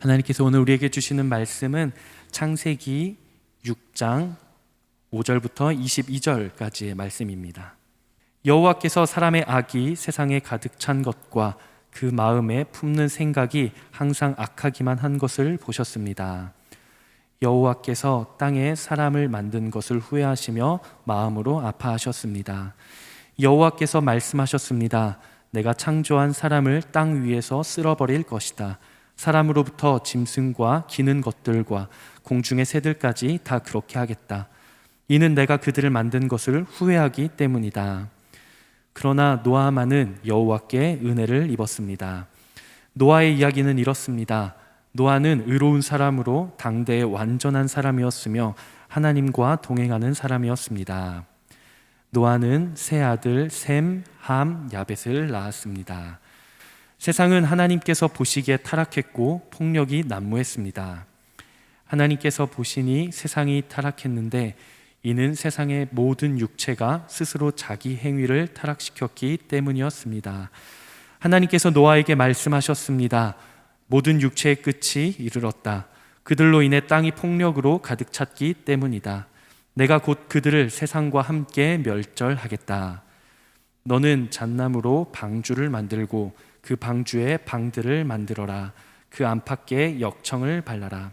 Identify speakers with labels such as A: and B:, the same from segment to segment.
A: 하나님께서 오늘 우리에게 주시는 말씀은 창세기 6장 5절부터 22절까지의 말씀입니다. 여호와께서 사람의 악이 세상에 가득 찬 것과 그 마음에 품는 생각이 항상 악하기만 한 것을 보셨습니다. 여호와께서 땅에 사람을 만든 것을 후회하시며 마음으로 아파하셨습니다. 여호와께서 말씀하셨습니다. 내가 창조한 사람을 땅 위에서 쓸어버릴 것이다. 사람으로부터 짐승과 기는 것들과 공중의 새들까지 다 그렇게 하겠다. 이는 내가 그들을 만든 것을 후회하기 때문이다. 그러나 노아만은 여호와께 은혜를 입었습니다. 노아의 이야기는 이렇습니다. 노아는 의로운 사람으로 당대의 완전한 사람이었으며 하나님과 동행하는 사람이었습니다. 노아는 세 아들 셈, 함, 야벳을 낳았습니다. 세상은 하나님께서 보시기에 타락했고 폭력이 난무했습니다. 하나님께서 보시니 세상이 타락했는데 이는 세상의 모든 육체가 스스로 자기 행위를 타락시켰기 때문이었습니다. 하나님께서 노아에게 말씀하셨습니다. 모든 육체의 끝이 이르렀다. 그들로 인해 땅이 폭력으로 가득 찼기 때문이다. 내가 곧 그들을 세상과 함께 멸절하겠다. 너는 잣나무로 방주를 만들고 그 방주에 방들을 만들어라. 그 안팎에 역청을 발라라.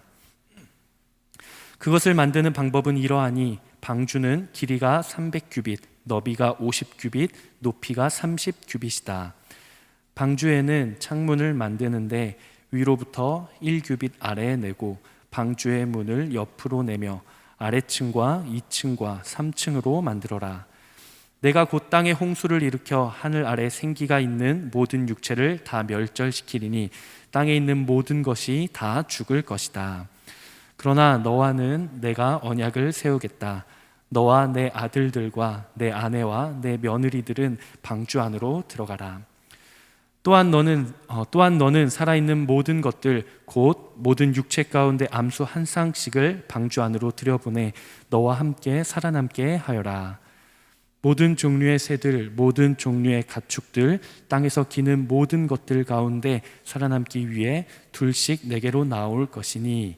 A: 그것을 만드는 방법은 이러하니 방주는 길이가 300규빗, 너비가 50규빗, 높이가 30규빗이다. 방주에는 창문을 만드는데 위로부터 1규빗 아래에 내고 방주의 문을 옆으로 내며 아래층과 2층과 3층으로 만들어라. 내가 곧 땅에 홍수를 일으켜 하늘 아래 생기가 있는 모든 육체를 다 멸절시키리니 땅에 있는 모든 것이 다 죽을 것이다. 그러나 너와는 내가 언약을 세우겠다. 너와 내 아들들과 내 아내와 내 며느리들은 방주 안으로 들어가라. 또한 너는 살아있는 모든 것들 곧 모든 육체 가운데 암수 한 쌍씩을 방주 안으로 들여보내 너와 함께 살아남게 하여라. 모든 종류의 새들, 모든 종류의 가축들, 땅에서 기는 모든 것들 가운데 살아남기 위해 둘씩 내게로 나올 것이니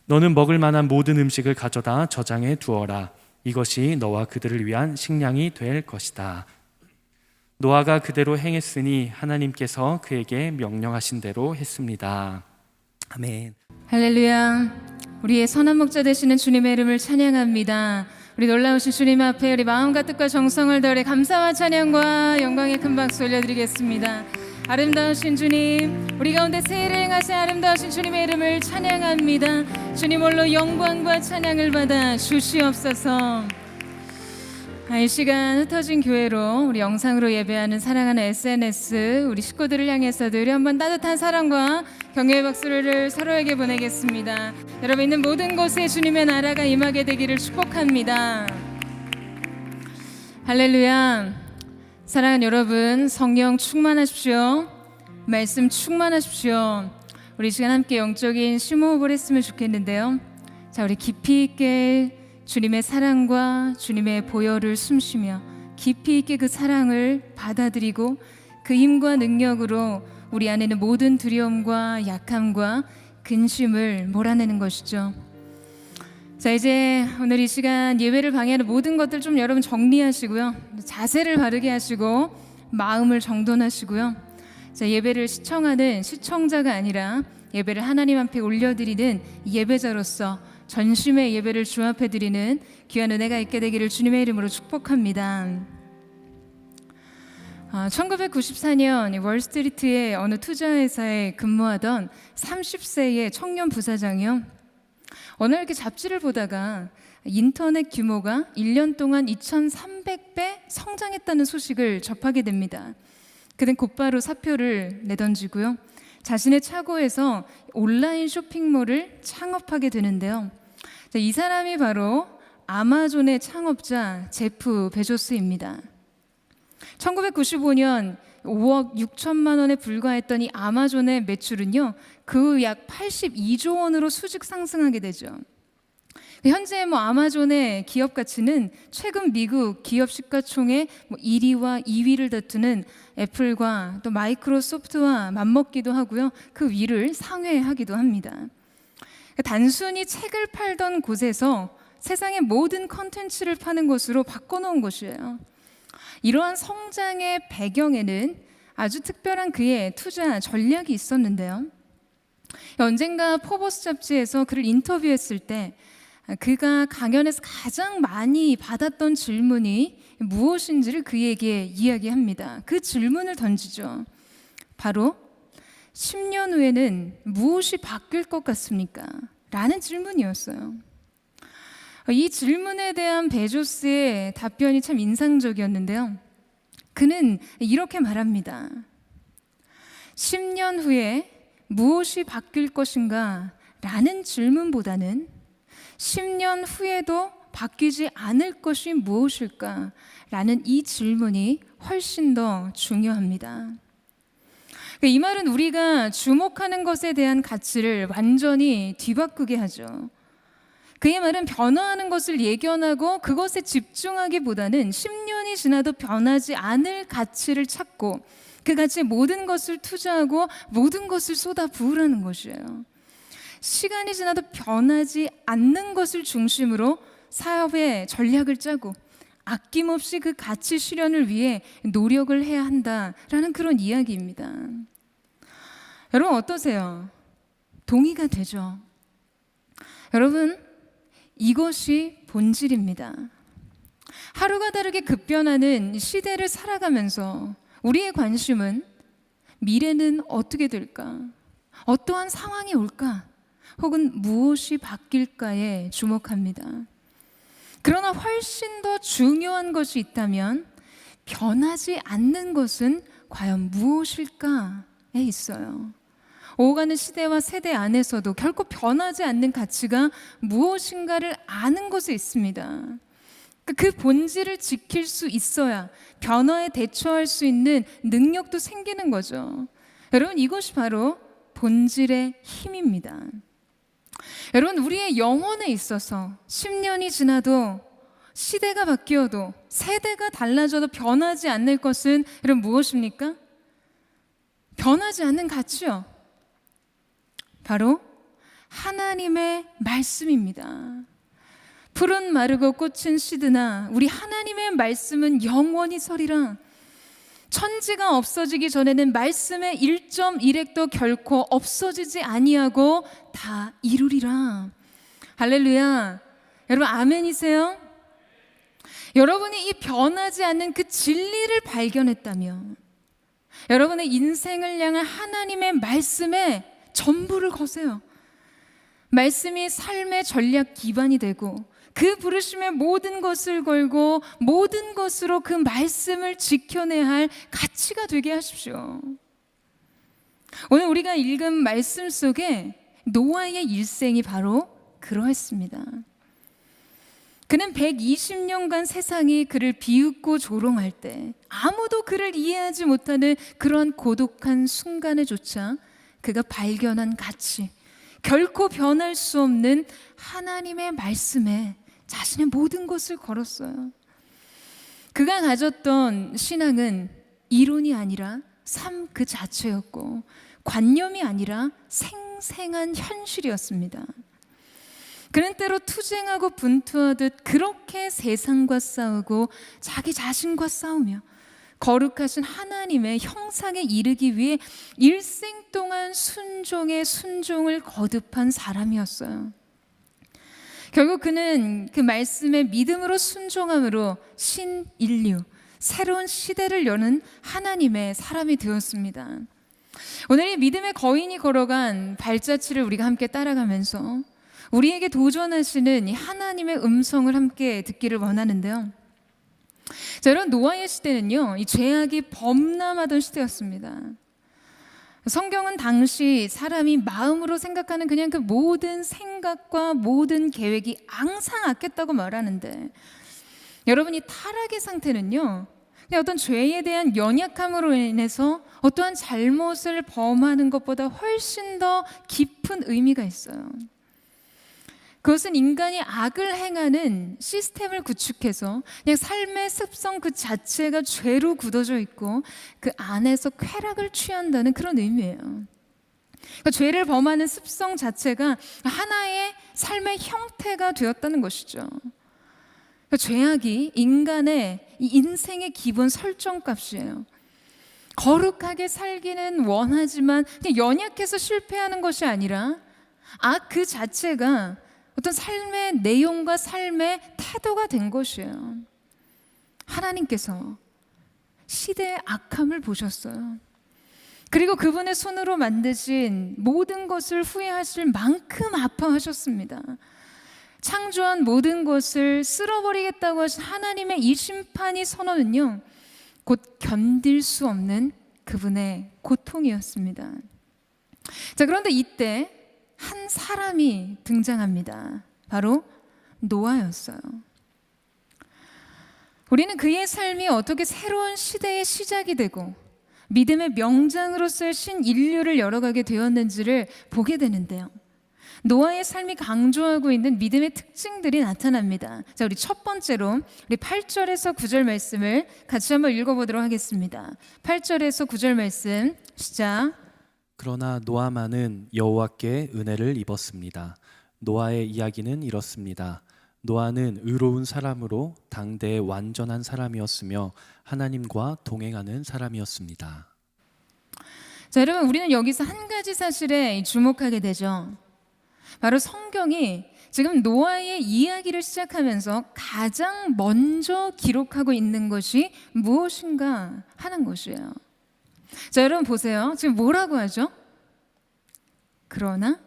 A: 너는 먹을 만한 모든 음식을 가져다 저장해 두어라. 이것이 너와 그들을 위한 식량이 될 것이다. 노아가 그대로 행했으니 하나님께서 그에게 명령하신 대로 했습니다. 아멘.
B: 할렐루야. 우리의 선한 목자 되시는 주님의 이름을 찬양합니다. 우리 놀라우신 주님 앞에 우리 마음과 뜻과 정성을 다해 감사와 찬양과 영광의 큰 박수 올려드리겠습니다. 아름다우신 주님, 우리 가운데 세일을 행하신 아름다우신 주님의 이름을 찬양합니다. 주님 홀로 영광과 찬양을 받아 주시옵소서. 이 시간 흩어진 교회로 우리 영상으로 예배하는 사랑하는 SNS 우리 식구들을 향해서도 우리 한번 따뜻한 사랑과 격려의 박수를 서로에게 보내겠습니다. 여러분 있는 모든 곳에 주님의 나라가 임하게 되기를 축복합니다. 할렐루야. 사랑하는 여러분, 성령 충만하십시오. 말씀 충만하십시오. 우리 시간 함께 영적인 심호흡을 했으면 좋겠는데요. 자, 우리 깊이 있게 주님의 사랑과 주님의 보혈을 숨쉬며 깊이 있게 그 사랑을 받아들이고 그 힘과 능력으로 우리 안에 있는 모든 두려움과 약함과 근심을 몰아내는 것이죠. 자, 이제 오늘 이 시간 예배를 방해하는 모든 것들 좀 여러분 정리하시고요. 자세를 바르게 하시고 마음을 정돈하시고요. 자, 예배를 시청하는 시청자가 아니라 예배를 하나님 앞에 올려드리는 예배자로서 전심의 예배를 주 앞에 드리는 귀한 은혜가 있게 되기를 주님의 이름으로 축복합니다. 1994년 월스트리트의 어느 투자회사에 근무하던 30세의 청년 부사장이요, 어느 날 이렇게 잡지를 보다가 인터넷 규모가 1년 동안 2,300배 성장했다는 소식을 접하게 됩니다. 그는 곧바로 사표를 내던지고요, 자신의 차고에서 온라인 쇼핑몰을 창업하게 되는데요. 이 사람이 바로 아마존의 창업자 제프 베조스입니다. 1995년 5억 6천만 원에 불과했던 이 아마존의 매출은요, 그 약 82조 원으로 수직 상승하게 되죠. 현재 아마존의 기업 가치는 최근 미국 기업 시가총액 1위와 2위를 다투는 애플과 또 마이크로소프트와 맞먹기도 하고요. 그 위를 상회하기도 합니다. 단순히 책을 팔던 곳에서 세상의 모든 컨텐츠를 파는 곳으로 바꿔놓은 것이에요. 이러한 성장의 배경에는 아주 특별한 그의 투자 전략이 있었는데요. 언젠가 포버스 잡지에서 그를 인터뷰했을 때 그가 강연에서 가장 많이 받았던 질문이 무엇인지를 그에게 이야기합니다. 그 질문을 던지죠. 바로 10년 후에는 무엇이 바뀔 것 같습니까? 라는 질문이었어요. 이 질문에 대한 베조스의 답변이 참 인상적이었는데요. 그는 이렇게 말합니다. 10년 후에 무엇이 바뀔 것인가? 라는 질문보다는 10년 후에도 바뀌지 않을 것이 무엇일까? 라는 이 질문이 훨씬 더 중요합니다. 이 말은 우리가 주목하는 것에 대한 가치를 완전히 뒤바꾸게 하죠. 그의 말은 변화하는 것을 예견하고 그것에 집중하기보다는 10년이 지나도 변하지 않을 가치를 찾고 그 가치에 모든 것을 투자하고 모든 것을 쏟아 부으라는 것이에요. 시간이 지나도 변하지 않는 것을 중심으로 사업의 전략을 짜고 아낌없이 그 가치 실현을 위해 노력을 해야 한다라는 그런 이야기입니다. 여러분 어떠세요? 동의가 되죠? 여러분 이것이 본질입니다. 하루가 다르게 급변하는 시대를 살아가면서 우리의 관심은 미래는 어떻게 될까? 어떠한 상황이 올까? 혹은 무엇이 바뀔까에 주목합니다. 그러나 훨씬 더 중요한 것이 있다면 변하지 않는 것은 과연 무엇일까에 있어요. 오가는 시대와 세대 안에서도 결코 변하지 않는 가치가 무엇인가를 아는 것에 있습니다. 그 본질을 지킬 수 있어야 변화에 대처할 수 있는 능력도 생기는 거죠. 여러분 이것이 바로 본질의 힘입니다. 여러분 우리의 영혼에 있어서 10년이 지나도 시대가 바뀌어도 세대가 달라져도 변하지 않는 것은 여러분 무엇입니까? 변하지 않는 가치요. 바로 하나님의 말씀입니다. 푸른 마르고 꽃은 시드나 우리 하나님의 말씀은 영원히 서리라. 천지가 없어지기 전에는 말씀의 1.1핵도 결코 없어지지 아니하고 다 이루리라. 할렐루야. 여러분 아멘이세요? 여러분이 이 변하지 않는 그 진리를 발견했다면 여러분의 인생을 향한 하나님의 말씀에 전부를 거세요. 말씀이 삶의 전략 기반이 되고 그 부르심의 모든 것을 걸고 모든 것으로 그 말씀을 지켜내야 할 가치가 되게 하십시오. 오늘 우리가 읽은 말씀 속에 노아의 일생이 바로 그러했습니다. 그는 120년간 세상이 그를 비웃고 조롱할 때 아무도 그를 이해하지 못하는 그러한 고독한 순간에조차 그가 발견한 가치, 결코 변할 수 없는 하나님의 말씀에 자신의 모든 것을 걸었어요. 그가 가졌던 신앙은 이론이 아니라 삶 그 자체였고 관념이 아니라 생생한 현실이었습니다. 그는 때로 투쟁하고 분투하듯 그렇게 세상과 싸우고 자기 자신과 싸우며 거룩하신 하나님의 형상에 이르기 위해 일생 동안 순종의 순종을 거듭한 사람이었어요. 결국 그는 그 말씀에 믿음으로 순종함으로 신인류, 새로운 시대를 여는 하나님의 사람이 되었습니다. 오늘 이 믿음의 거인이 걸어간 발자취를 우리가 함께 따라가면서 우리에게 도전하시는 이 하나님의 음성을 함께 듣기를 원하는데요. 자, 여러분 노아의 시대는요, 이 죄악이 범람하던 시대였습니다. 성경은 당시 사람이 마음으로 생각하는 그냥 그 모든 생각과 모든 계획이 항상 악했다고 말하는데, 여러분이 타락의 상태는요, 그냥 어떤 죄에 대한 연약함으로 인해서 어떠한 잘못을 범하는 것보다 훨씬 더 깊은 의미가 있어요. 그것은 인간이 악을 행하는 시스템을 구축해서 그냥 삶의 습성 그 자체가 죄로 굳어져 있고 그 안에서 쾌락을 취한다는 그런 의미예요. 그러니까 죄를 범하는 습성 자체가 하나의 삶의 형태가 되었다는 것이죠. 그러니까 죄악이 인간의 이 인생의 기본 설정값이에요. 거룩하게 살기는 원하지만 그냥 연약해서 실패하는 것이 아니라 악 그 자체가 어떤 삶의 내용과 삶의 태도가 된 것이에요. 하나님께서 시대의 악함을 보셨어요. 그리고 그분의 손으로 만드신 모든 것을 후회하실 만큼 아파하셨습니다. 창조한 모든 것을 쓸어버리겠다고 하신 하나님의 이 심판이 선언은요, 곧 견딜 수 없는 그분의 고통이었습니다. 자, 그런데 이때 한 사람이 등장합니다. 바로 노아였어요. 우리는 그의 삶이 어떻게 새로운 시대의 시작이 되고 믿음의 명장으로서의 신인류를 열어가게 되었는지를 보게 되는데요. 노아의 삶이 강조하고 있는 믿음의 특징들이 나타납니다. 자, 우리 첫 번째로 우리 8절에서 9절 말씀을 같이 한번 읽어보도록 하겠습니다. 8절에서 9절 말씀 시작.
A: 그러나 노아만은 여호와께 은혜를 입었습니다. 노아의 이야기는 이렇습니다. 노아는 의로운 사람으로 당대의 완전한 사람이었으며 하나님과 동행하는 사람이었습니다.
B: 자, 여러분, 우리는 여기서 한 가지 사실에 주목하게 되죠. 바로 성경이 지금 노아의 이야기를 시작하면서 가장 먼저 기록하고 있는 것이 무엇인가 하는 것이에요. 자, 여러분 보세요. 지금 뭐라고 하죠? 그러나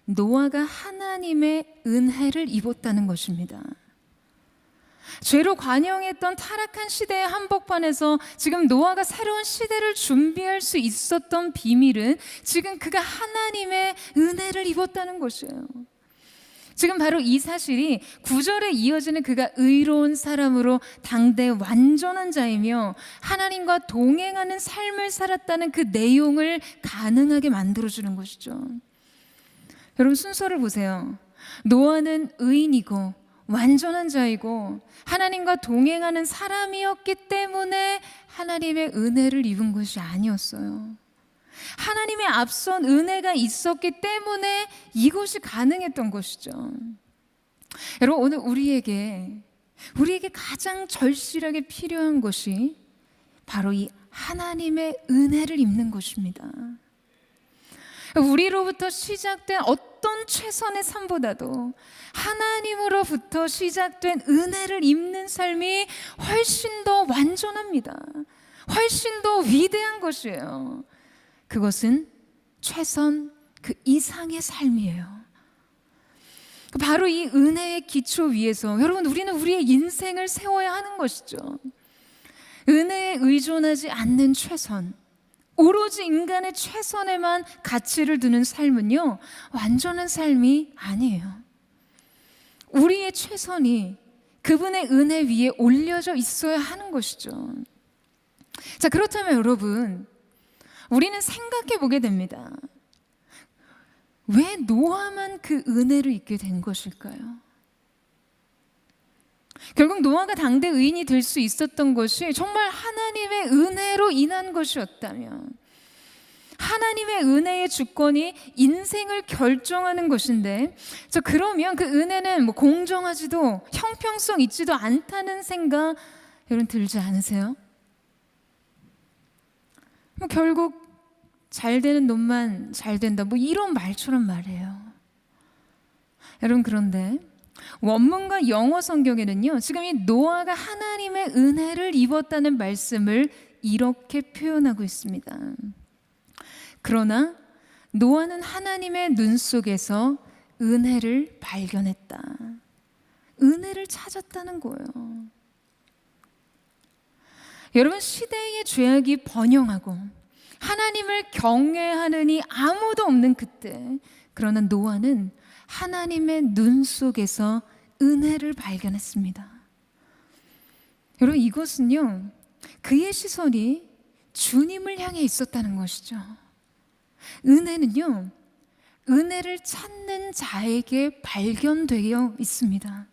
B: 노아가 하나님의 은혜를 입었다는 것입니다. 죄로 관영했던 타락한 시대의 한복판에서 지금 노아가 새로운 시대를 준비할 수 있었던 비밀은 지금 그가 하나님의 은혜를 입었다는 것이에요. 지금 바로 이 사실이 9절에 이어지는 그가 의로운 사람으로 당대 완전한 자이며 하나님과 동행하는 삶을 살았다는 그 내용을 가능하게 만들어주는 것이죠. 여러분, 순서를 보세요. 노아는 의인이고 완전한 자이고 하나님과 동행하는 사람이었기 때문에 하나님의 은혜를 입은 것이 아니었어요. 하나님의 앞선 은혜가 있었기 때문에 이것이 가능했던 것이죠. 여러분, 오늘 우리에게 가장 절실하게 필요한 것이 바로 이 하나님의 은혜를 입는 것입니다. 우리로부터 시작된 어떤 최선의 삶보다도 하나님으로부터 시작된 은혜를 입는 삶이 훨씬 더 완전합니다. 훨씬 더 위대한 것이에요. 그것은 최선 그 이상의 삶이에요. 바로 이 은혜의 기초 위에서 여러분, 우리는 우리의 인생을 세워야 하는 것이죠. 은혜에 의존하지 않는 최선, 오로지 인간의 최선에만 가치를 두는 삶은요, 완전한 삶이 아니에요. 우리의 최선이 그분의 은혜 위에 올려져 있어야 하는 것이죠. 자, 그렇다면 여러분, 우리는 생각해 보게 됩니다. 왜 노아만 그 은혜를 입게 된 것일까요? 결국 노아가 당대 의인이 될 수 있었던 것이 정말 하나님의 은혜로 인한 것이었다면, 하나님의 은혜의 주권이 인생을 결정하는 것인데, 그러면 그 은혜는 공정하지도 형평성 있지도 않다는 생각 여러분 들지 않으세요? 결국 잘 되는 놈만 잘 된다, 이런 말처럼 말해요. 여러분, 그런데 원문과 영어 성경에는요, 지금 이 노아가 하나님의 은혜를 입었다는 말씀을 이렇게 표현하고 있습니다. 그러나 노아는 하나님의 눈 속에서 은혜를 발견했다. 은혜를 찾았다는 거예요. 여러분, 시대의 죄악이 번영하고 하나님을 경외하는 이 아무도 없는 그때, 그러나 노아는 하나님의 눈 속에서 은혜를 발견했습니다. 여러분, 이것은요, 그의 시선이 주님을 향해 있었다는 것이죠. 은혜는요, 은혜를 찾는 자에게 발견되어 있습니다.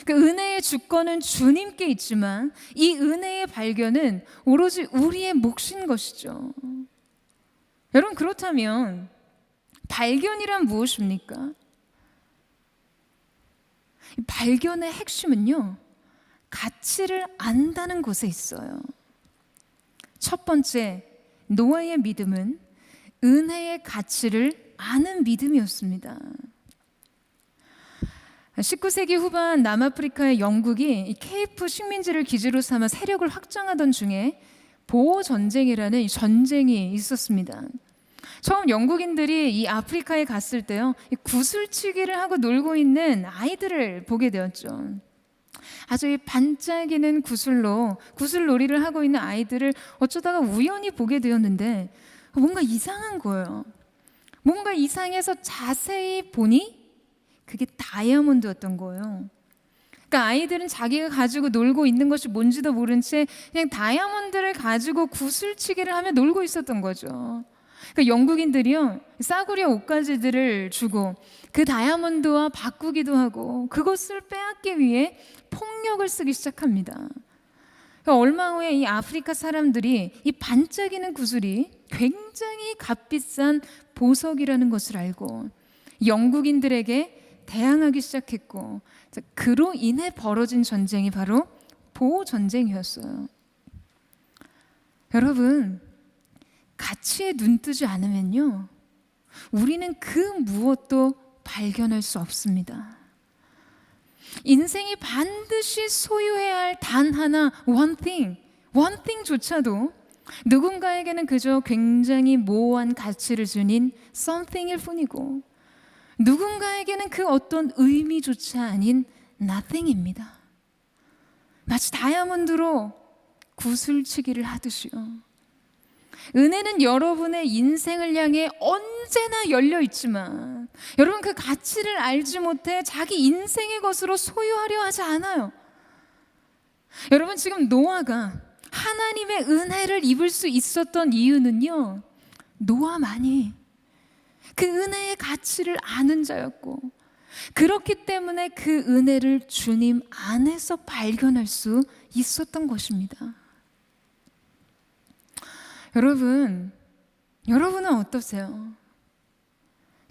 B: 그 은혜의 주권은 주님께 있지만 이 은혜의 발견은 오로지 우리의 몫인 것이죠. 여러분, 그렇다면 발견이란 무엇입니까? 발견의 핵심은요, 가치를 안다는 것에 있어요. 첫 번째, 노아의 믿음은 은혜의 가치를 아는 믿음이었습니다. 19세기 후반 남아프리카의 영국이 케이프 식민지를 기지로 삼아 세력을 확장하던 중에 보호전쟁이라는 전쟁이 있었습니다. 처음 영국인들이 이 아프리카에 갔을 때요, 구슬치기를 하고 놀고 있는 아이들을 보게 되었죠. 아주 이 반짝이는 구슬로 구슬놀이를 하고 있는 아이들을 어쩌다가 우연히 보게 되었는데 뭔가 이상한 거예요. 뭔가 이상해서 자세히 보니 그게 다이아몬드였던 거예요. 그러니까 아이들은 자기가 가지고 놀고 있는 것이 뭔지도 모른 채 그냥 다이아몬드를 가지고 구슬치기를 하며 놀고 있었던 거죠. 그러니까 영국인들이요, 싸구려 옷가지들을 주고 그 다이아몬드와 바꾸기도 하고 그것을 빼앗기 위해 폭력을 쓰기 시작합니다. 그러니까 얼마 후에 이 아프리카 사람들이 이 반짝이는 구슬이 굉장히 값비싼 보석이라는 것을 알고 영국인들에게 대항하기 시작했고, 그로 인해 벌어진 전쟁이 바로 보호전쟁이었어요. 여러분, 가치에 눈뜨지 않으면요, 우리는 그 무엇도 발견할 수 없습니다. 인생이 반드시 소유해야 할 단 하나, one thing조차도 누군가에게는 그저 굉장히 모호한 가치를 지닌 something일 뿐이고, 누군가에게는 그 어떤 의미조차 아닌 nothing입니다. 마치 다이아몬드로 구슬치기를 하듯이요. 은혜는 여러분의 인생을 향해 언제나 열려 있지만 여러분, 그 가치를 알지 못해 자기 인생의 것으로 소유하려 하지 않아요. 여러분, 지금 노아가 하나님의 은혜를 입을 수 있었던 이유는요, 노아만이 그 은혜의 가치를 아는 자였고, 그렇기 때문에 그 은혜를 주님 안에서 발견할 수 있었던 것입니다. 여러분은 어떠세요?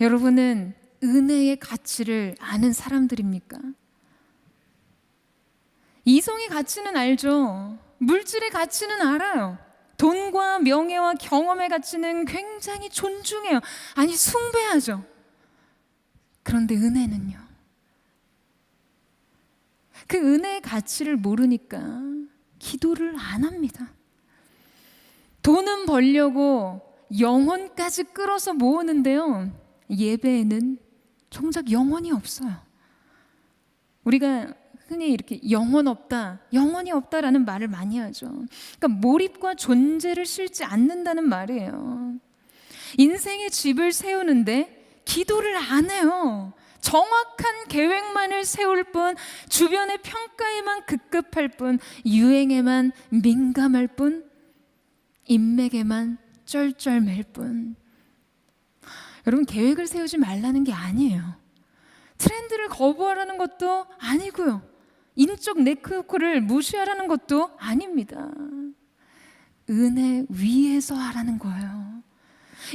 B: 여러분은 은혜의 가치를 아는 사람들입니까? 이성의 가치는 알죠. 물질의 가치는 알아요. 돈과 명예와 경험의 가치는 굉장히 존중해요. 아니, 숭배하죠. 그런데 은혜는요, 그 은혜의 가치를 모르니까 기도를 안 합니다. 돈은 벌려고 영혼까지 끌어서 모으는데요, 예배에는 정작 영혼이 없어요. 우리가 흔히 이렇게 영혼이 없다라는 말을 많이 하죠. 그러니까 몰입과 존재를 실지 않는다는 말이에요. 인생의 집을 세우는데 기도를 안 해요. 정확한 계획만을 세울 뿐, 주변의 평가에만 급급할 뿐, 유행에만 민감할 뿐, 인맥에만 쩔쩔맬 뿐. 여러분, 계획을 세우지 말라는 게 아니에요. 트렌드를 거부하라는 것도 아니고요, 인적 네트워크를 무시하라는 것도 아닙니다. 은혜 위에서 하라는 거예요.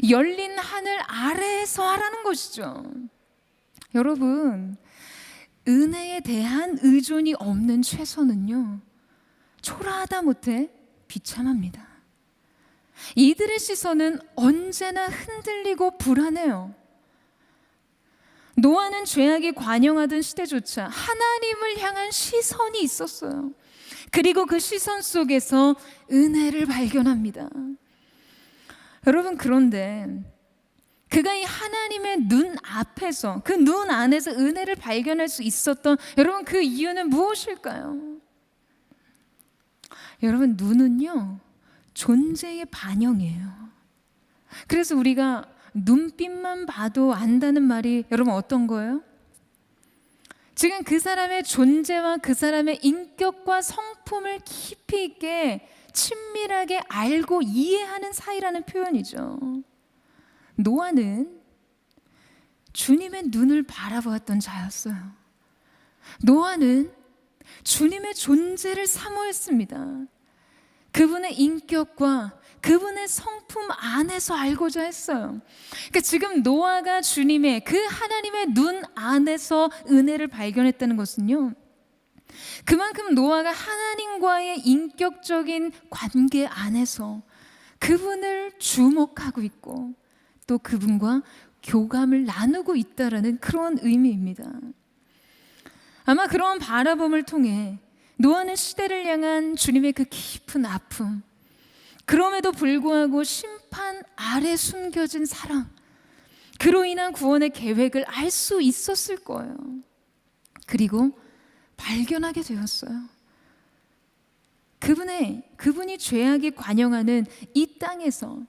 B: 열린 하늘 아래에서 하라는 것이죠. 여러분, 은혜에 대한 의존이 없는 최선은요, 초라하다 못해 비참합니다. 이들의 시선은 언제나 흔들리고 불안해요. 노아는 죄악이 관영하던 시대조차 하나님을 향한 시선이 있었어요. 그리고 그 시선 속에서 은혜를 발견합니다. 여러분, 그런데 그가 이 하나님의 눈 앞에서, 그 눈 안에서 은혜를 발견할 수 있었던, 여러분, 그 이유는 무엇일까요? 여러분, 눈은요, 존재의 반영이에요. 그래서 우리가 눈빛만 봐도 안다는 말이 여러분 어떤 거예요? 지금 그 사람의 존재와 그 사람의 인격과 성품을 깊이 있게 친밀하게 알고 이해하는 사이라는 표현이죠. 노아는 주님의 눈을 바라보았던 자였어요. 노아는 주님의 존재를 사모했습니다. 그분의 인격과 그분의 성품 안에서 알고자 했어요. 그러니까 지금 노아가 주님의 그 하나님의 눈 안에서 은혜를 발견했다는 것은요, 그만큼 노아가 하나님과의 인격적인 관계 안에서 그분을 주목하고 있고 또 그분과 교감을 나누고 있다라는 그런 의미입니다. 아마 그런 바라봄을 통해 노아는 시대를 향한 주님의 그 깊은 아픔, 그럼에도 불구하고 심판 아래 숨겨진 사랑, 그로 인한 구원의 계획을 알 수 있었을 거예요. 그리고 발견하게 되었어요. 그분이 죄악이 관영하는 이 땅에서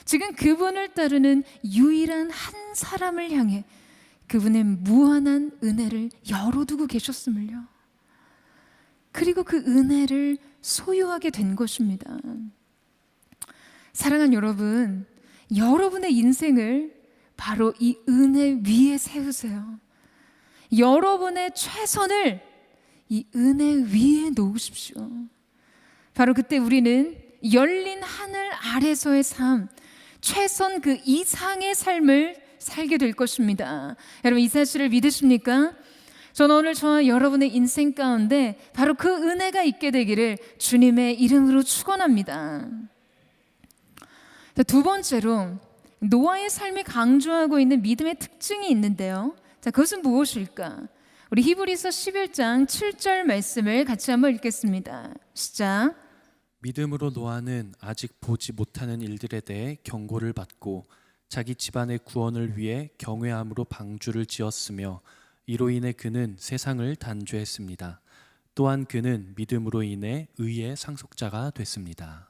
B: 지금 그분을 따르는 유일한 한 사람을 향해 그분의 무한한 은혜를 열어두고 계셨음을요. 그리고 그 은혜를 소유하게 된 것입니다. 사랑하는 여러분, 여러분의 인생을 바로 이 은혜 위에 세우세요. 여러분의 최선을 이 은혜 위에 놓으십시오. 바로 그때 우리는 열린 하늘 아래서의 삶, 최선 그 이상의 삶을 살게 될 것입니다. 여러분, 이 사실을 믿으십니까? 저는 오늘 저와 여러분의 인생 가운데 바로 그 은혜가 있게 되기를 주님의 이름으로 축원합니다. 두 번째로 노아의 삶이 강조하고 있는 믿음의 특징이 있는데요. 자, 그것은 무엇일까? 우리 히브리서 11장 7절 말씀을 같이 한번 읽겠습니다. 시작.
A: 믿음으로 노아는 아직 보지 못하는 일들에 대해 경고를 받고 자기 집안의 구원을 위해 경외함으로 방주를 지었으며 이로 인해 그는 세상을 단죄했습니다. 또한 그는 믿음으로 인해 의의 상속자가 됐습니다.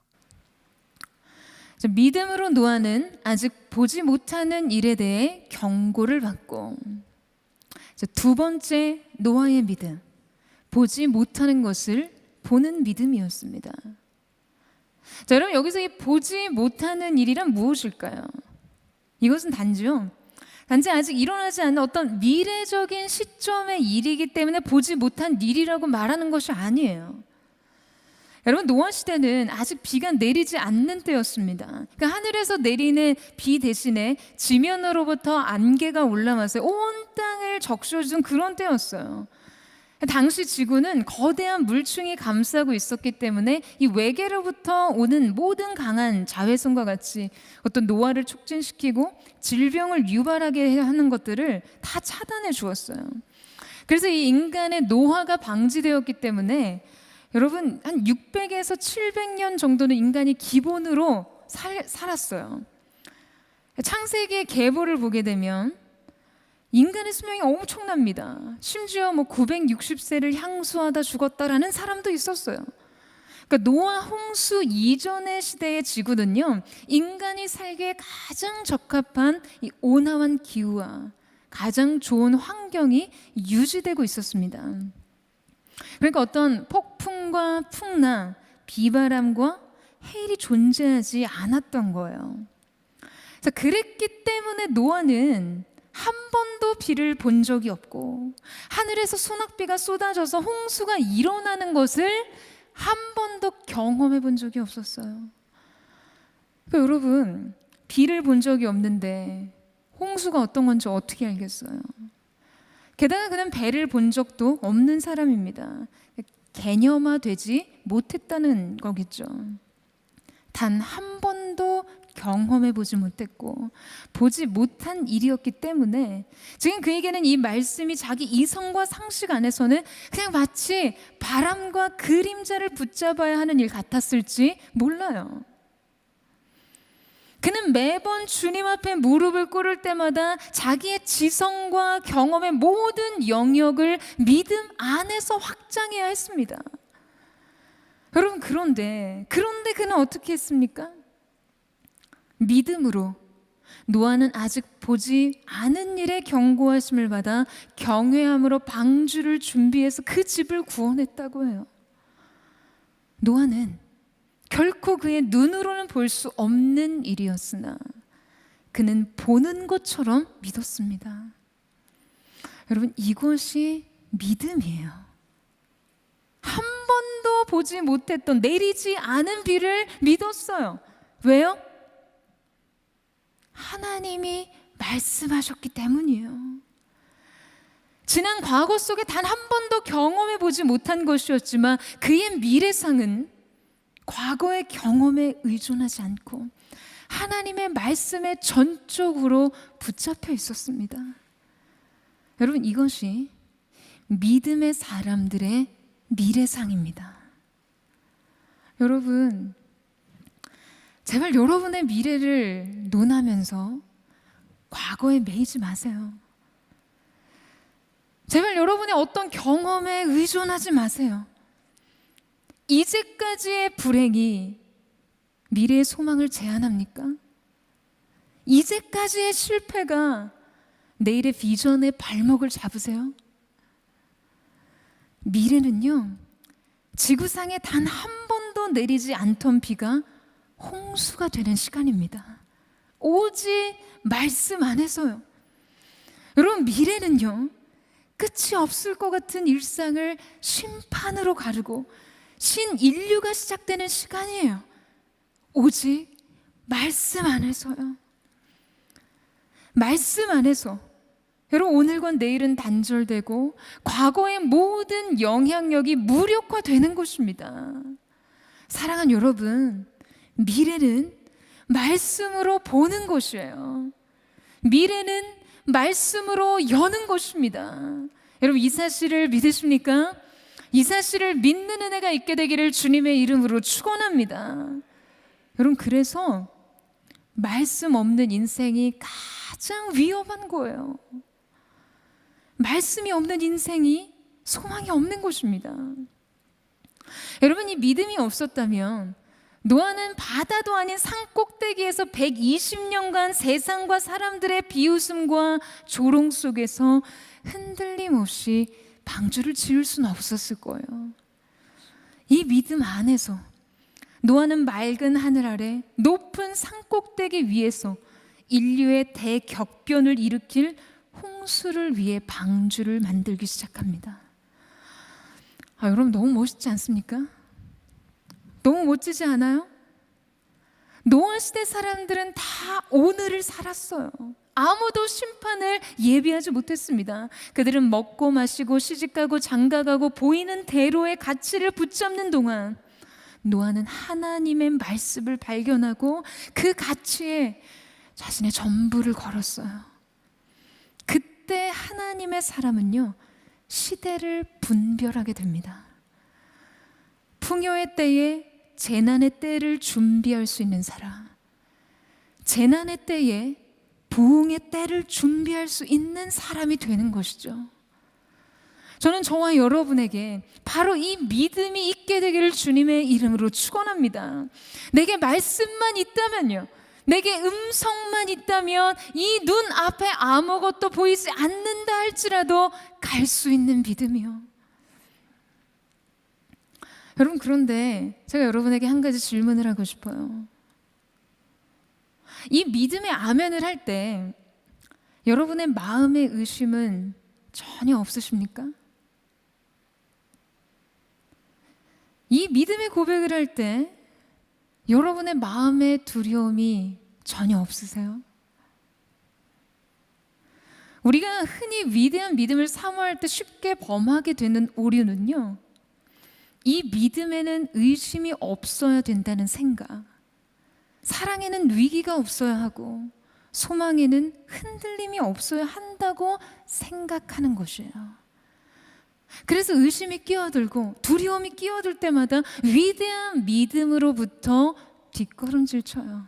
B: 자, 믿음으로 노아는 아직 보지 못하는 일에 대해 경고를 받고, 자, 두 번째 노아의 믿음, 보지 못하는 것을 보는 믿음이었습니다. 자, 여러분, 여기서 이 보지 못하는 일이란 무엇일까요? 이것은 단지 아직 일어나지 않은 어떤 미래적인 시점의 일이기 때문에 보지 못한 일이라고 말하는 것이 아니에요. 여러분, 노아 시대는 아직 비가 내리지 않는 때였습니다. 그러니까 하늘에서 내리는 비 대신에 지면으로부터 안개가 올라와서 온 땅을 적셔준 그런 때였어요. 당시 지구는 거대한 물층이 감싸고 있었기 때문에 이 외계로부터 오는 모든 강한 자외선과 같이 어떤 노화를 촉진시키고 질병을 유발하게 하는 것들을 다 차단해 주었어요. 그래서 이 인간의 노화가 방지되었기 때문에 여러분, 한 600에서 700년 정도는 인간이 기본으로 살았어요. 창세기의 계보를 보게 되면 인간의 수명이 엄청납니다. 심지어 960세를 향수하다 죽었다라는 사람도 있었어요. 그러니까 노아 홍수 이전의 시대의 지구는요, 인간이 살기에 가장 적합한 이 온화한 기후와 가장 좋은 환경이 유지되고 있었습니다. 그러니까 어떤 폭풍과 풍랑, 비바람과 해일이 존재하지 않았던 거예요. 자, 그랬기 때문에 노아는 한 번도 비를 본 적이 없고 하늘에서 소낙비가 쏟아져서 홍수가 일어나는 것을 한 번도 경험해 본 적이 없었어요. 그러니까 여러분, 비를 본 적이 없는데 홍수가 어떤 건지 어떻게 알겠어요? 게다가 그는 배를 본 적도 없는 사람입니다. 개념화되지 못했다는 거겠죠. 단 한 번도 경험해 보지 못했고 보지 못한 일이었기 때문에 지금 그에게는 이 말씀이 자기 이성과 상식 안에서는 그냥 마치 바람과 그림자를 붙잡아야 하는 일 같았을지 몰라요. 그는 매번 주님 앞에 무릎을 꿇을 때마다 자기의 지성과 경험의 모든 영역을 믿음 안에서 확장해야 했습니다. 여러분, 그런데 그는 어떻게 했습니까? 믿음으로 노아는 아직 보지 않은 일에 경고하심을 받아 경외함으로 방주를 준비해서 그 집을 구원했다고 해요. 노아는 결코 그의 눈으로는 볼 수 없는 일이었으나 그는 보는 것처럼 믿었습니다. 여러분, 이것이 믿음이에요. 한 번도 보지 못했던 내리지 않은 비를 믿었어요. 왜요? 하나님이 말씀하셨기 때문이에요. 지난 과거 속에 단 한 번도 경험해 보지 못한 것이었지만 그의 미래상은 과거의 경험에 의존하지 않고 하나님의 말씀에 전적으로 붙잡혀 있었습니다. 여러분, 이것이 믿음의 사람들의 미래상입니다. 여러분, 제발 여러분의 미래를 논하면서 과거에 매이지 마세요. 제발 여러분의 어떤 경험에 의존하지 마세요. 이제까지의 불행이 미래의 소망을 제한합니까? 이제까지의 실패가 내일의 비전의 발목을 잡으세요? 미래는요, 지구상에 단 한 번도 내리지 않던 비가 홍수가 되는 시간입니다. 오직 말씀 안에서요. 여러분, 미래는요, 끝이 없을 것 같은 일상을 심판으로 가르고 신인류가 시작되는 시간이에요. 오직 말씀 안에서요. 말씀 안에서 여러분, 오늘과 내일은 단절되고 과거의 모든 영향력이 무력화되는 것입니다. 사랑하는 여러분, 미래는 말씀으로 보는 것이에요. 미래는 말씀으로 여는 것입니다. 여러분, 이 사실을 믿으십니까? 이 사실을 믿는 은혜가 있게 되기를 주님의 이름으로 축원합니다. 여러분, 그래서 말씀 없는 인생이 가장 위험한 거예요. 말씀이 없는 인생이 소망이 없는 것입니다. 여러분, 이 믿음이 없었다면 노아는 바다도 아닌 산 꼭대기에서 120년간 세상과 사람들의 비웃음과 조롱 속에서 흔들림 없이 방주를 지을 수는 없었을 거예요. 이 믿음 안에서 노아는 맑은 하늘 아래 높은 산 꼭대기 위에서 인류의 대격변을 일으킬 홍수를 위해 방주를 만들기 시작합니다. 여러분, 너무 멋있지 않습니까? 너무 멋지지 않아요? 노아 시대 사람들은 다 오늘을 살았어요. 아무도 심판을 예비하지 못했습니다. 그들은 먹고 마시고 시집가고 장가가고 보이는 대로의 가치를 붙잡는 동안 노아는 하나님의 말씀을 발견하고 그 가치에 자신의 전부를 걸었어요. 그때 하나님의 사람은요, 시대를 분별하게 됩니다. 풍요의 때에 재난의 때를 준비할 수 있는 사람, 재난의 때에 부흥의 때를 준비할 수 있는 사람이 되는 것이죠. 저는 저와 여러분에게 바로 이 믿음이 있게 되기를 주님의 이름으로 축원합니다. 내게 말씀만 있다면요, 내게 음성만 있다면 이 눈 앞에 아무것도 보이지 않는다 할지라도 갈 수 있는 믿음이요. 여러분, 그런데 제가 여러분에게 한 가지 질문을 하고 싶어요. 이 믿음의 아멘을 할 때 여러분의 마음의 의심은 전혀 없으십니까? 이 믿음의 고백을 할 때 여러분의 마음의 두려움이 전혀 없으세요? 우리가 흔히 위대한 믿음을 사모할 때 쉽게 범하게 되는 오류는요, 이 믿음에는 의심이 없어야 된다는 생각, 사랑에는 위기가 없어야 하고 소망에는 흔들림이 없어야 한다고 생각하는 것이에요. 그래서 의심이 끼어들고 두려움이 끼어들 때마다 위대한 믿음으로부터 뒷걸음질 쳐요.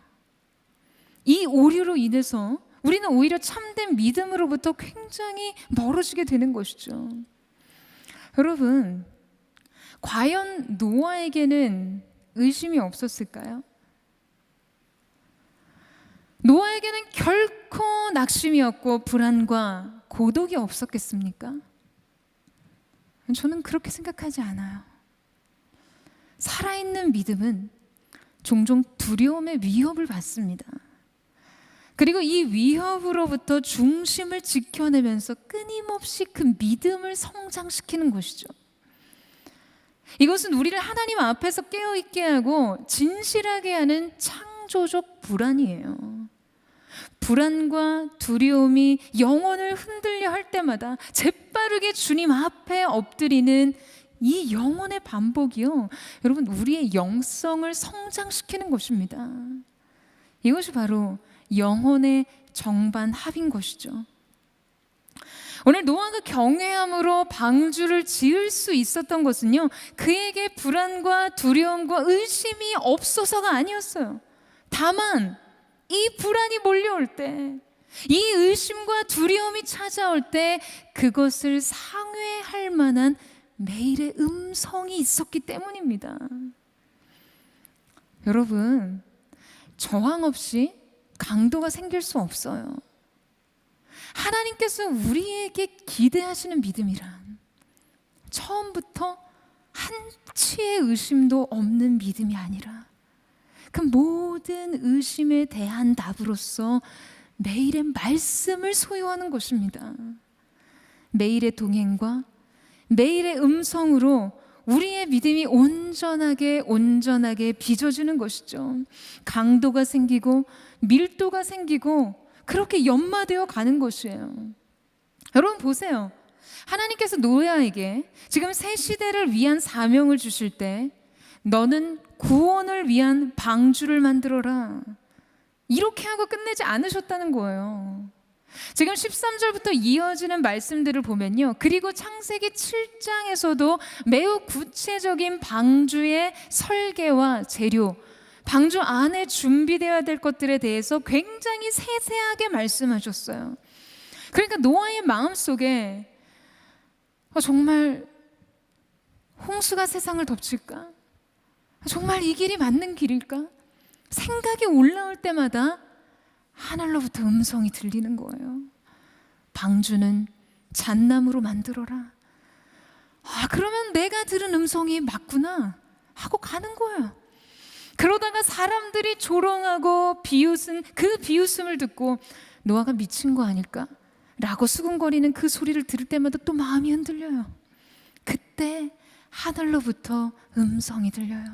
B: 이 오류로 인해서 우리는 오히려 참된 믿음으로부터 굉장히 멀어지게 되는 것이죠. 여러분, 과연 노아에게는 의심이 없었을까요? 노아에게는 결코 낙심이 없고 불안과 고독이 없었겠습니까? 저는 그렇게 생각하지 않아요. 살아있는 믿음은 종종 두려움의 위협을 받습니다. 그리고 이 위협으로부터 중심을 지켜내면서 끊임없이 그 믿음을 성장시키는 것이죠. 이것은 우리를 하나님 앞에서 깨어있게 하고 진실하게 하는 창조적 불안이에요. 불안과 두려움이 영혼을 흔들려 할 때마다 재빠르게 주님 앞에 엎드리는 이 영혼의 반복이요, 여러분, 우리의 영성을 성장시키는 것입니다. 이것이 바로 영혼의 정반합인 것이죠. 오늘 노아가 경외함으로 방주를 지을 수 있었던 것은요, 그에게 불안과 두려움과 의심이 없어서가 아니었어요. 다만 이 불안이 몰려올 때, 이 의심과 두려움이 찾아올 때 그것을 상회할 만한 매일의 음성이 있었기 때문입니다. 여러분, 저항 없이 강도가 생길 수 없어요. 하나님께서 우리에게 기대하시는 믿음이란 처음부터 한치의 의심도 없는 믿음이 아니라 그 모든 의심에 대한 답으로서 매일의 말씀을 소유하는 것입니다. 매일의 동행과 매일의 음성으로 우리의 믿음이 온전하게 빚어지는 것이죠. 강도가 생기고 밀도가 생기고 그렇게 연마되어 가는 것이에요. 여러분 보세요. 하나님께서 노아에게 지금 새 시대를 위한 사명을 주실 때 너는 구원을 위한 방주를 만들어라, 이렇게 하고 끝내지 않으셨다는 거예요. 지금 13절부터 이어지는 말씀들을 보면요, 그리고 창세기 7장에서도 매우 구체적인 방주의 설계와 재료, 방주 안에 준비되어야 될 것들에 대해서 굉장히 세세하게 말씀하셨어요. 그러니까 노아의 마음속에 정말 홍수가 세상을 덮칠까? 정말 이 길이 맞는 길일까? 생각이 올라올 때마다 하늘로부터 음성이 들리는 거예요. 방주는 잣나무로 만들어라. 그러면 내가 들은 음성이 맞구나 하고 가는 거예요. 그러다가 사람들이 조롱하고 비웃은 그 비웃음을 듣고 노아가 미친 거 아닐까? 라고 수군거리는 그 소리를 들을 때마다 또 마음이 흔들려요. 그때 하늘로부터 음성이 들려요.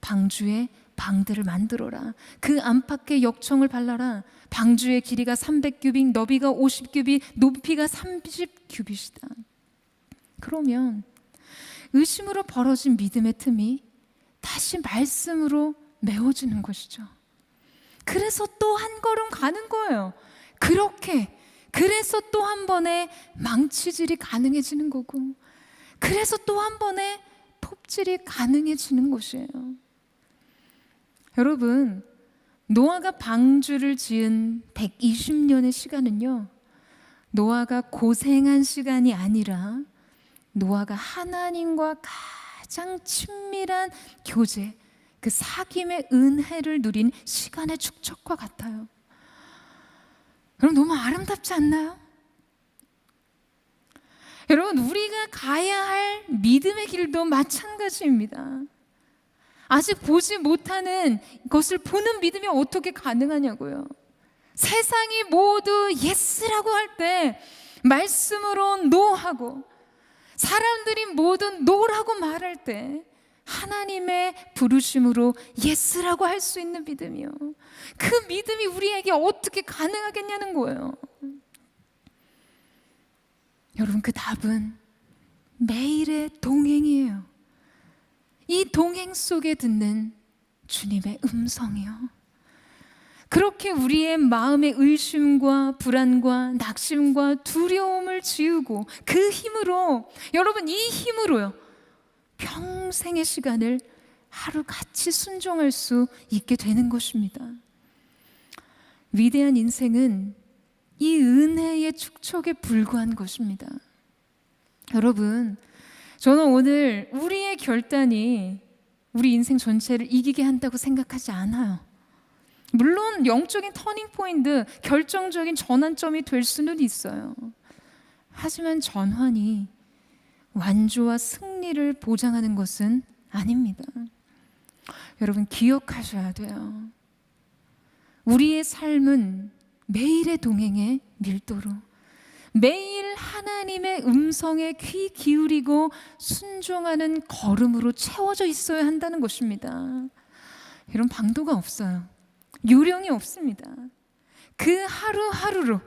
B: 방주에 방들을 만들어라. 그 안팎에 역청을 발라라. 방주의 길이가 300규빗, 너비가 50규빗, 높이가 30규빗이다. 그러면 의심으로 벌어진 믿음의 틈이 다시 말씀으로 메워지는 것이죠. 그래서 또 한 걸음 가는 거예요. 그래서 또 한 번의 망치질이 가능해지는 거고, 그래서 또 한 번의 톱질이 가능해지는 것이에요. 여러분, 노아가 방주를 지은 120년의 시간은요, 노아가 고생한 시간이 아니라 노아가 하나님과 가장 친밀한 교제, 그 사귐의 은혜를 누린 시간의 축적과 같아요. 여러분, 너무 아름답지 않나요? 여러분, 우리가 가야 할 믿음의 길도 마찬가지입니다. 아직 보지 못하는 것을 보는 믿음이 어떻게 가능하냐고요. 세상이 모두 예스라고 할 때 말씀으로 노하고, 사람들이 모두 노라고 말할 때 하나님의 부르심으로 예스라고 할 수 있는 믿음이요, 그 믿음이 우리에게 어떻게 가능하겠냐는 거예요. 여러분, 그 답은 매일의 동행이에요. 이 동행 속에 듣는 주님의 음성이요, 그렇게 우리의 마음의 의심과 불안과 낙심과 두려움을 지우고 그 힘으로, 여러분, 이 힘으로요, 평생의 시간을 하루같이 순종할 수 있게 되는 것입니다. 위대한 인생은 이 은혜의 축적에 불과한 것입니다. 여러분, 저는 오늘 우리의 결단이 우리 인생 전체를 이기게 한다고 생각하지 않아요. 물론 영적인 터닝 포인트, 결정적인 전환점이 될 수는 있어요. 하지만 전환이 완주와 승리를 보장하는 것은 아닙니다. 여러분, 기억하셔야 돼요. 우리의 삶은 매일의 동행의 밀도로, 매일 하나님의 음성에 귀 기울이고 순종하는 걸음으로 채워져 있어야 한다는 것입니다. 이런 방도가 없어요. 요령이 없습니다. 그 하루하루로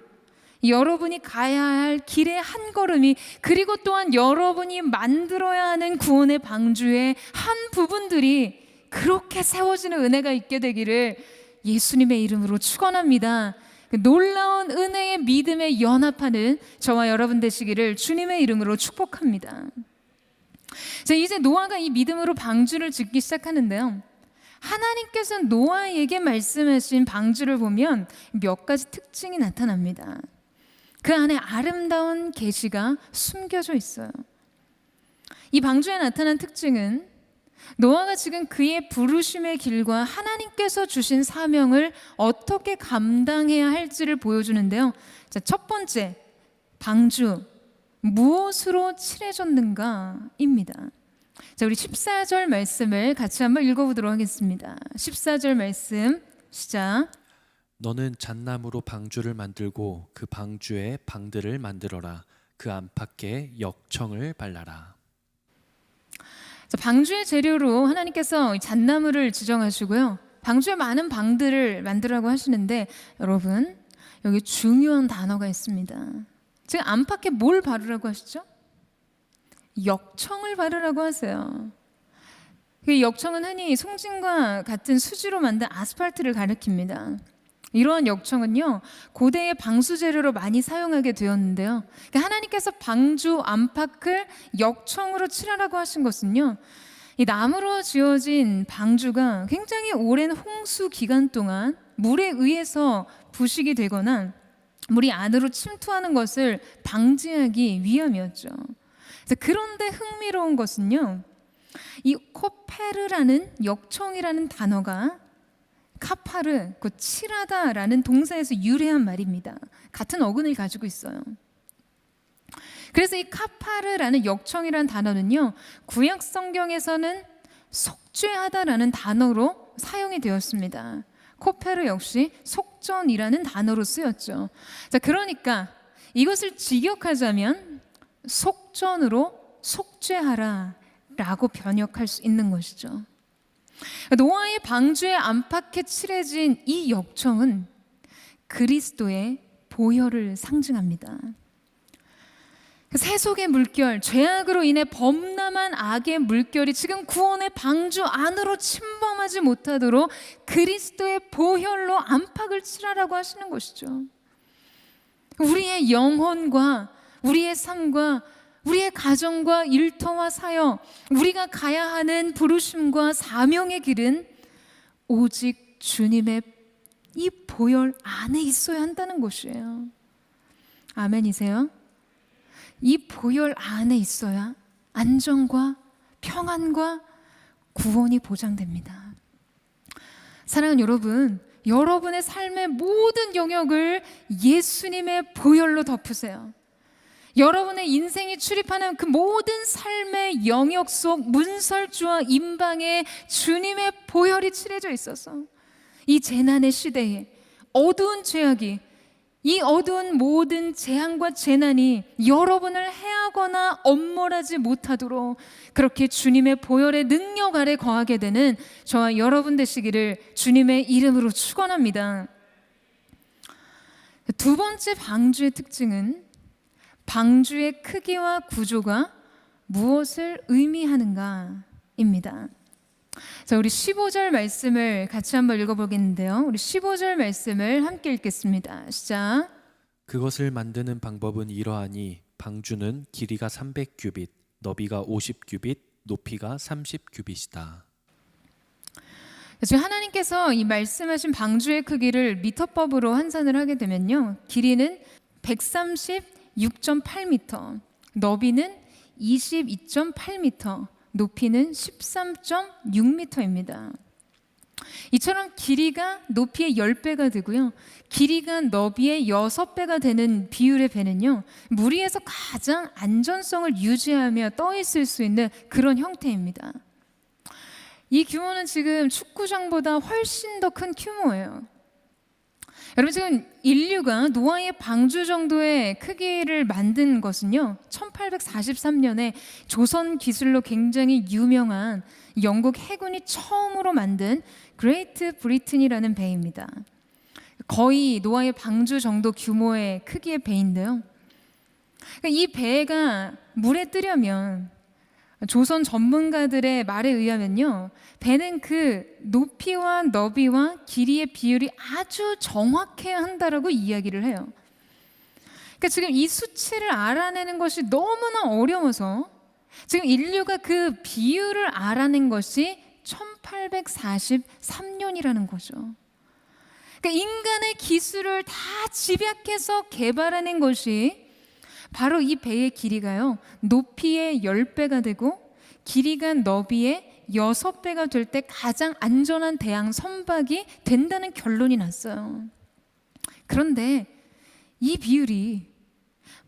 B: 여러분이 가야 할 길의 한 걸음이, 그리고 또한 여러분이 만들어야 하는 구원의 방주의 한 부분들이 그렇게 세워지는 은혜가 있게 되기를 예수님의 이름으로 축원합니다. 그 놀라운 은혜의 믿음에 연합하는 저와 여러분 되시기를 주님의 이름으로 축복합니다. 자, 이제 노아가 이 믿음으로 방주를 짓기 시작하는데요, 하나님께서 노아에게 말씀하신 방주를 보면 몇 가지 특징이 나타납니다. 그 안에 아름다운 계시가 숨겨져 있어요. 이 방주에 나타난 특징은 노아가 지금 그의 부르심의 길과 하나님께서 주신 사명을 어떻게 감당해야 할지를 보여주는데요. 자, 첫 번째, 방주 무엇으로 칠해졌는가입니다. 자, 우리 14절 말씀을 같이 한번 읽어보도록 하겠습니다. 14절 말씀 시작.
A: 너는 잣나무로 방주를 만들고 그 방주에 방들을 만들어라. 그 안팎에 역청을 발라라.
B: 자, 방주의 재료로 하나님께서 잣나무를 지정하시고요, 방주에 많은 방들을 만들라고 하시는데, 여러분 여기 중요한 단어가 있습니다. 지금 안팎에 뭘 바르라고 하시죠? 역청을 바르라고 하세요. 그 역청은 흔히 송진과 같은 수지로 만든 아스팔트를 가리킵니다. 이러한 역청은요, 고대의 방수 재료로 많이 사용하게 되었는데요, 그러니까 하나님께서 방주 안팎을 역청으로 칠하라고 하신 것은요, 이 나무로 지어진 방주가 굉장히 오랜 홍수 기간 동안 물에 의해서 부식이 되거나 물이 안으로 침투하는 것을 방지하기 위함이었죠. 그런데 흥미로운 것은요, 이 코페르라는 역청이라는 단어가 카파르, 그 칠하다라는 동사에서 유래한 말입니다. 같은 어근을 가지고 있어요. 그래서 이 카파르라는 역청이라는 단어는요, 구약 성경에서는 속죄하다라는 단어로 사용이 되었습니다. 코페르 역시 속전이라는 단어로 쓰였죠. 자, 그러니까 이것을 직역하자면 속전으로 속죄하라 라고 번역할 수 있는 것이죠. 노아의 방주의 안팎에 칠해진 이 역청은 그리스도의 보혈을 상징합니다. 세속의 물결, 죄악으로 인해 범람한 악의 물결이 지금 구원의 방주 안으로 침범하지 못하도록 그리스도의 보혈로 안팎을 칠하라고 하시는 것이죠. 우리의 영혼과 우리의 삶과 우리의 가정과 일터와 사역, 우리가 가야 하는 부르심과 사명의 길은 오직 주님의 이 보혈 안에 있어야 한다는 것이에요. 아멘이세요? 이 보혈 안에 있어야 안정과 평안과 구원이 보장됩니다. 사랑하는 여러분, 여러분의 삶의 모든 영역을 예수님의 보혈로 덮으세요. 여러분의 인생이 출입하는 그 모든 삶의 영역 속 문설주와 임방에 주님의 보혈이 칠해져 있어서 이 재난의 시대에 어두운 죄악이, 이 어두운 모든 재앙과 재난이 여러분을 해하거나 엄몰하지 못하도록 그렇게 주님의 보혈의 능력 아래 거하게 되는 저와 여러분 되시기를 주님의 이름으로 축원합니다. 두 번째 방주의 특징은 방주의 크기와 구조가 무엇을 의미하는가입니다. 자, 우리 15절 말씀을 같이 한번 읽어보겠는데요. 우리 15절 말씀을 함께 읽겠습니다. 시작.
A: 그것을 만드는 방법은 이러하니 방주는 길이가 300규빗, 너비가 50규빗, 높이가 30규빗이다.
B: 지금 하나님께서 이 말씀하신 방주의 크기를 미터법으로 환산을 하게 되면요, 길이는 136.8m, 너비는 22.8m, 높이는 13.6m입니다. 이처럼 길이가 높이의 10배가 되고요, 길이가 너비의 6배가 되는 비율의 배는요, 물 위에서 가장 안전성을 유지하며 떠 있을 수 있는 그런 형태입니다. 이 규모는 지금 축구장보다 훨씬 더 큰 규모예요. 여러분 지금 인류가 노아의 방주 정도의 크기를 만든 것은요 1843년에 조선 기술로 굉장히 유명한 영국 해군이 처음으로 만든 그레이트 브리튼이라는 배입니다. 거의 노아의 방주 정도 규모의 크기의 배인데요, 이 배가 물에 뜨려면 조선 전문가들의 말에 의하면요 배는 그 높이와 너비와 길이의 비율이 아주 정확해야 한다라고 이야기를 해요. 그러니까 지금 이 수치를 알아내는 것이 너무나 어려워서 지금 인류가 그 비율을 알아낸 것이 1843년이라는 거죠. 그러니까 인간의 기술을 다 집약해서 개발해낸 것이 바로 이 배의 길이가요 높이의 10배가 되고 길이가 너비의 6배가 될 때 가장 안전한 대양 선박이 된다는 결론이 났어요. 그런데 이 비율이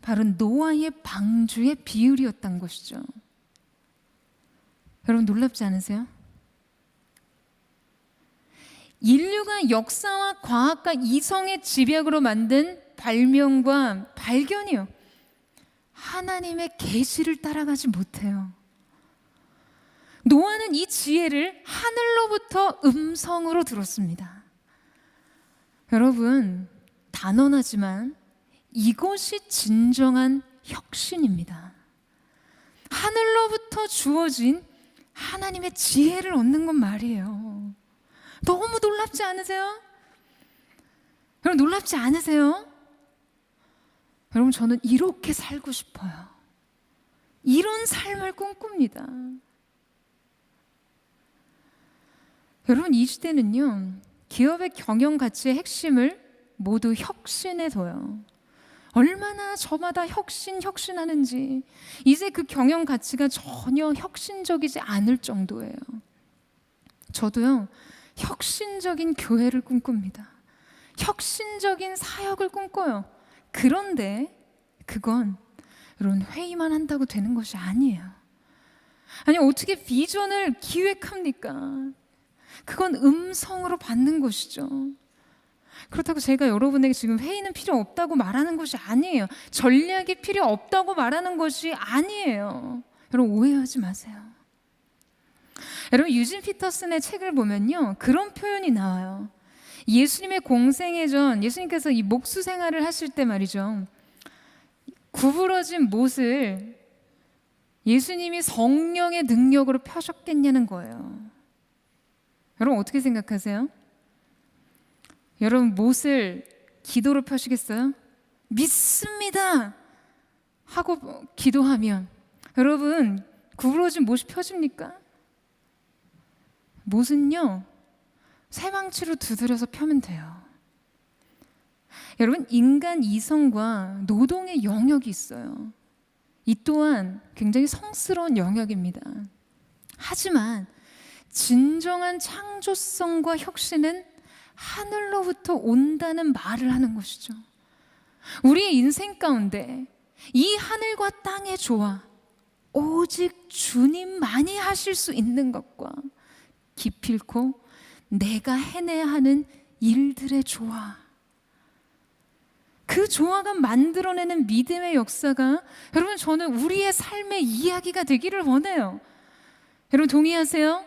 B: 바로 노아의 방주의 비율이었던 것이죠. 여러분 놀랍지 않으세요? 인류가 역사와 과학과 이성의 집약으로 만든 발명과 발견이요 하나님의 계시를 따라가지 못해요. 노아는 이 지혜를 하늘로부터 음성으로 들었습니다. 여러분 단언하지만 이것이 진정한 혁신입니다. 하늘로부터 주어진 하나님의 지혜를 얻는 건 말이에요. 너무 놀랍지 않으세요? 여러분 놀랍지 않으세요? 여러분 저는 이렇게 살고 싶어요. 이런 삶을 꿈꿉니다. 여러분 이 시대는요 기업의 경영 가치의 핵심을 모두 혁신에 둬요. 얼마나 저마다 혁신하는지 이제 그 경영 가치가 전혀 혁신적이지 않을 정도예요. 저도요 혁신적인 교회를 꿈꿉니다. 혁신적인 사역을 꿈꿔요. 그런데 그건 여러분 회의만 한다고 되는 것이 아니에요. 아니 어떻게 비전을 기획합니까? 그건 음성으로 받는 것이죠. 그렇다고 제가 여러분에게 지금 회의는 필요 없다고 말하는 것이 아니에요. 전략이 필요 없다고 말하는 것이 아니에요. 여러분 오해하지 마세요. 여러분 유진 피터슨의 책을 보면요 그런 표현이 나와요. 예수님의 공생애 전 예수님께서 이 목수 생활을 하실 때 말이죠 구부러진 못을 예수님이 성령의 능력으로 펴셨겠냐는 거예요. 여러분 어떻게 생각하세요? 여러분 못을 기도로 펴시겠어요? 믿습니다 하고 기도하면 여러분 구부러진 못이 펴집니까? 못은요 쇠망치로 두드려서 펴면 돼요. 여러분 인간 이성과 노동의 영역이 있어요. 이 또한 굉장히 성스러운 영역입니다. 하지만 진정한 창조성과 혁신은 하늘로부터 온다는 말을 하는 것이죠. 우리의 인생 가운데 이 하늘과 땅의 조화 오직 주님만이 하실 수 있는 것과 기필코 내가 해내야 하는 일들의 조화, 그 조화가 만들어내는 믿음의 역사가 여러분 저는 우리의 삶의 이야기가 되기를 원해요. 여러분 동의하세요?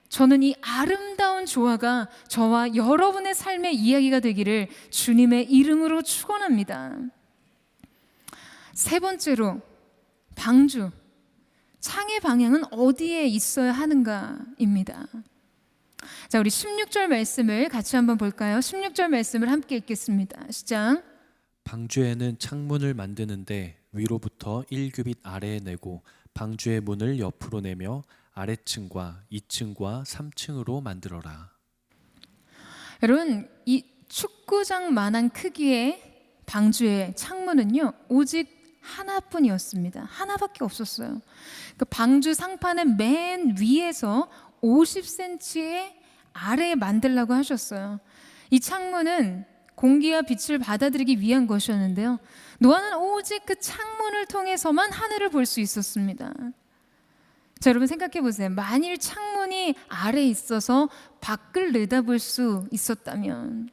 B: 저는 이 아름다운 조화가 저와 여러분의 삶의 이야기가 되기를 주님의 이름으로 축원합니다. 세 번째로 방주, 창의 방향은 어디에 있어야 하는가입니다. 자, 우리 16절 말씀을 같이 한번 볼까요? 16절 말씀을 함께 읽겠습니다. 시작.
A: 방주에는 창문을 만드는데 위로부터 1규빗 아래에 내고 방주의 문을 옆으로 내며 아래층과 2층과 3층으로 만들어라.
B: 여러분 이 축구장만한 크기의 방주의 창문은요 오직 하나뿐이었습니다. 하나밖에 없었어요. 그 방주 상판의 맨 위에서 50cm의 아래에 만들라고 하셨어요. 이 창문은 공기와 빛을 받아들이기 위한 것이었는데요, 노아는 오직 그 창문을 통해서만 하늘을 볼 수 있었습니다. 자, 여러분 생각해 보세요. 만일 창문이 아래에 있어서 밖을 내다볼 수 있었다면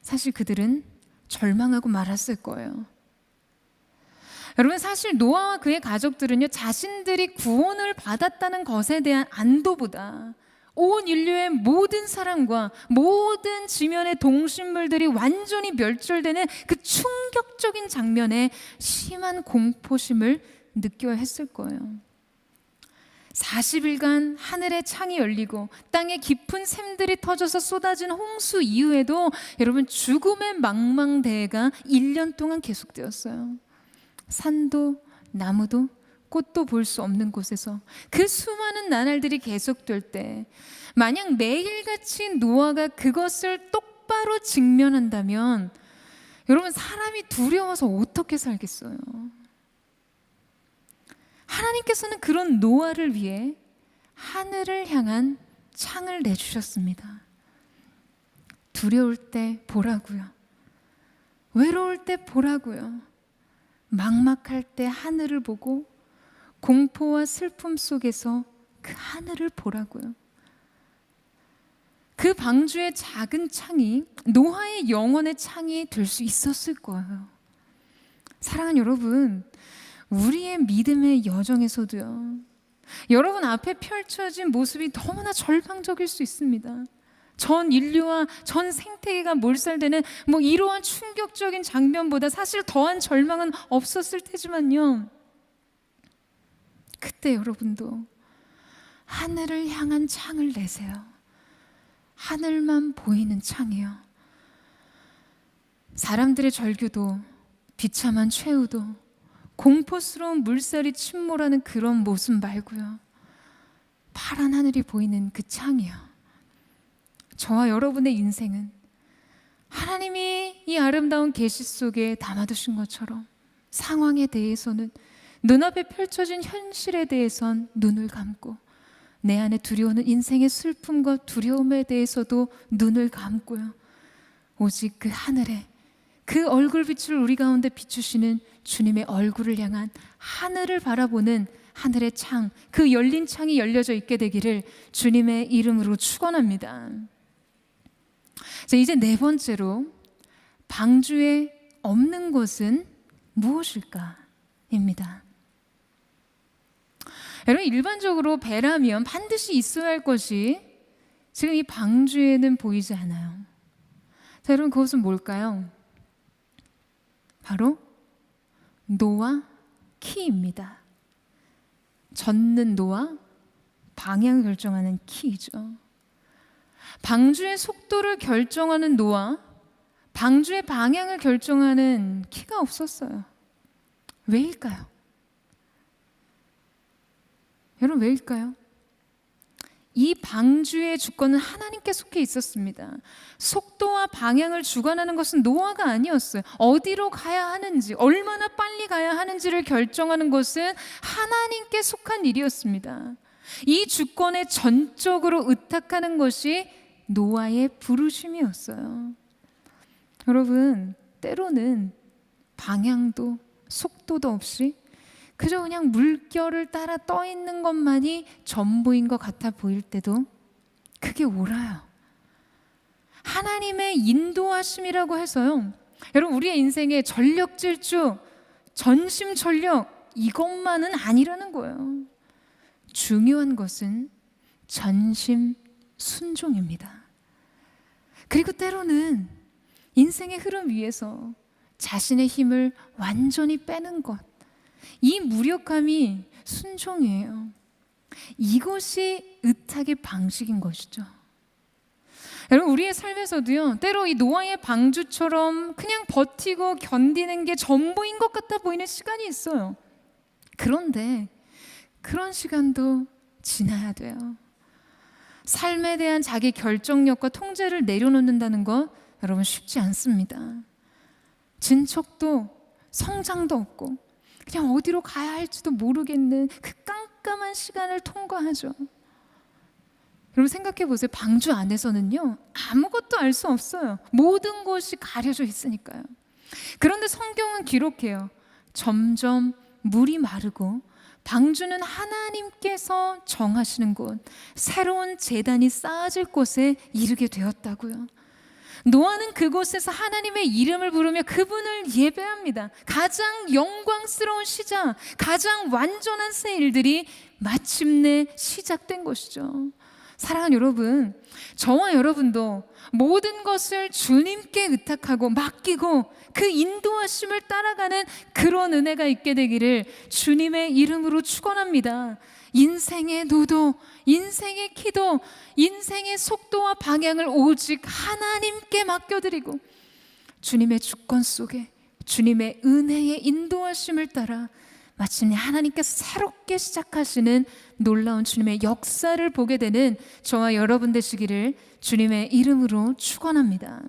B: 사실 그들은 절망하고 말았을 거예요. 여러분, 사실 노아와 그의 가족들은요, 자신들이 구원을 받았다는 것에 대한 안도보다 온 인류의 모든 사람과 모든 지면의 동식물들이 완전히 멸절되는 그 충격적인 장면에 심한 공포심을 느껴야 했을 거예요. 40일간 하늘의 창이 열리고 땅에 깊은 샘들이 터져서 쏟아진 홍수 이후에도 여러분, 죽음의 망망대해가 1년 동안 계속되었어요. 산도 나무도 꽃도 볼 수 없는 곳에서 그 수많은 나날들이 계속될 때, 만약 매일같이 노아가 그것을 똑바로 직면한다면 여러분, 사람이 두려워서 어떻게 살겠어요? 하나님께서는 그런 노아를 위해 하늘을 향한 창을 내주셨습니다. 두려울 때 보라고요. 외로울 때 보라고요. 막막할 때 하늘을 보고 공포와 슬픔 속에서 그 하늘을 보라고요. 그 방주의 작은 창이 노아의 영혼의 창이 될 수 있었을 거예요. 사랑하는 여러분, 우리의 믿음의 여정에서도요, 여러분 앞에 펼쳐진 모습이 너무나 절망적일 수 있습니다. 전 인류와 전 생태계가 몰살되는 이러한 충격적인 장면보다 사실 더한 절망은 없었을 테지만요, 그때 여러분도 하늘을 향한 창을 내세요. 하늘만 보이는 창이요. 사람들의 절규도 비참한 최후도 공포스러운 물살이 침몰하는 그런 모습 말고요, 파란 하늘이 보이는 그 창이요. 저와 여러분의 인생은 하나님이 이 아름다운 계시 속에 담아두신 것처럼 상황에 대해서는, 눈앞에 펼쳐진 현실에 대해선 눈을 감고, 내 안에 두려워하는 인생의 슬픔과 두려움에 대해서도 눈을 감고요, 오직 그 하늘에 그 얼굴빛을 우리 가운데 비추시는 주님의 얼굴을 향한 하늘을 바라보는 하늘의 창, 그 열린 창이 열려져 있게 되기를 주님의 이름으로 축원합니다. 자, 이제 네 번째로, 방주에 없는 것은 무엇일까입니다. 여러분, 일반적으로 배라면 반드시 있어야 할 것이 지금 이 방주에는 보이지 않아요. 자, 여러분, 그것은 뭘까요? 바로 노와 키입니다. 젓는 노와 방향을 결정하는 키이죠. 방주의 속도를 결정하는 노와 방주의 방향을 결정하는 키가 없었어요. 왜일까요? 여러분, 왜일까요? 이 방주의 주권은 하나님께 속해 있었습니다. 속도와 방향을 주관하는 것은 노아가 아니었어요. 어디로 가야 하는지, 얼마나 빨리 가야 하는지를 결정하는 것은 하나님께 속한 일이었습니다. 이 주권에 전적으로 의탁하는 것이 노아의 부르심이었어요. 여러분, 때로는 방향도 속도도 없이 그저 그냥 물결을 따라 떠 있는 것만이 전부인 것 같아 보일 때도 그게 옳아요. 하나님의 인도하심이라고 해서요, 여러분, 우리의 인생에 전력 질주, 전심전력 이것만은 아니라는 거예요. 중요한 것은 전심 순종입니다. 그리고 때로는 인생의 흐름 위에서 자신의 힘을 완전히 빼는 것, 이 무력함이 순종이에요. 이것이 의탁의 방식인 것이죠. 여러분, 우리의 삶에서도요, 때로 이 노아의 방주처럼 그냥 버티고 견디는 게 전부인 것 같아 보이는 시간이 있어요. 그런데 그런 시간도 지나야 돼요. 삶에 대한 자기 결정력과 통제를 내려놓는다는 것, 여러분, 쉽지 않습니다. 진척도 성장도 없고 그냥 어디로 가야 할지도 모르겠는 그 깜깜한 시간을 통과하죠. 여러분, 생각해 보세요. 방주 안에서는요, 아무것도 알 수 없어요. 모든 것이 가려져 있으니까요. 그런데 성경은 기록해요. 점점 물이 마르고 방주는 하나님께서 정하시는 곳, 새로운 제단이 쌓아질 곳에 이르게 되었다고요. 노아는 그곳에서 하나님의 이름을 부르며 그분을 예배합니다. 가장 영광스러운 시작, 가장 완전한 새 일들이 마침내 시작된 것이죠. 사랑하는 여러분, 저와 여러분도 모든 것을 주님께 의탁하고 맡기고 그 인도하심을 따라가는 그런 은혜가 있게 되기를 주님의 이름으로 축원합니다. 인생의 노도, 인생의 기도, 인생의 속도와 방향을 오직 하나님께 맡겨드리고 주님의 주권 속에 주님의 은혜의 인도하심을 따라 마침내 하나님께서 새롭게 시작하시는 놀라운 주님의 역사를 보게 되는 저와 여러분 되시기를 주님의 이름으로 축원합니다.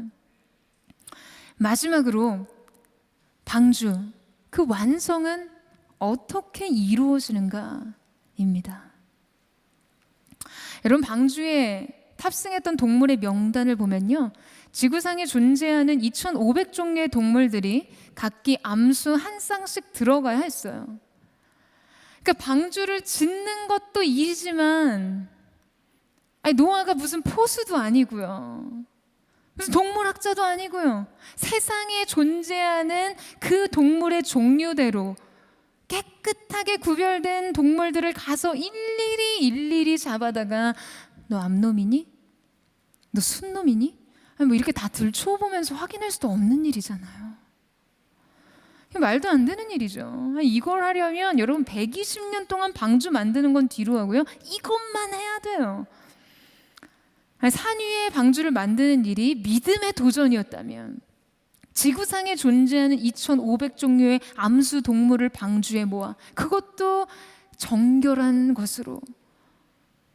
B: 마지막으로 방주, 그 완성은 어떻게 이루어지는가입니다. 여러분, 방주에 탑승했던 동물의 명단을 보면요, 지구상에 존재하는 2,500종의 동물들이 각기 암수 한 쌍씩 들어가야 했어요. 그러니까 방주를 짓는 것도 일이지만, 노아가 무슨 포수도 아니고요, 무슨 동물학자도 아니고요, 세상에 존재하는 그 동물의 종류대로 깨끗하게 구별된 동물들을 가서 일일이 잡아다가 너 암놈이니? 너 순놈이니? 뭐 이렇게 다 들춰보면서 확인할 수도 없는 일이잖아요. 말도 안 되는 일이죠. 이걸 하려면 여러분 120년 동안 방주 만드는 건 뒤로 하고요, 이것만 해야 돼요. 산 위에 방주를 만드는 일이 믿음의 도전이었다면 지구상에 존재하는 2,500종류의 암수 동물을 방주에 모아, 그것도 정결한 것으로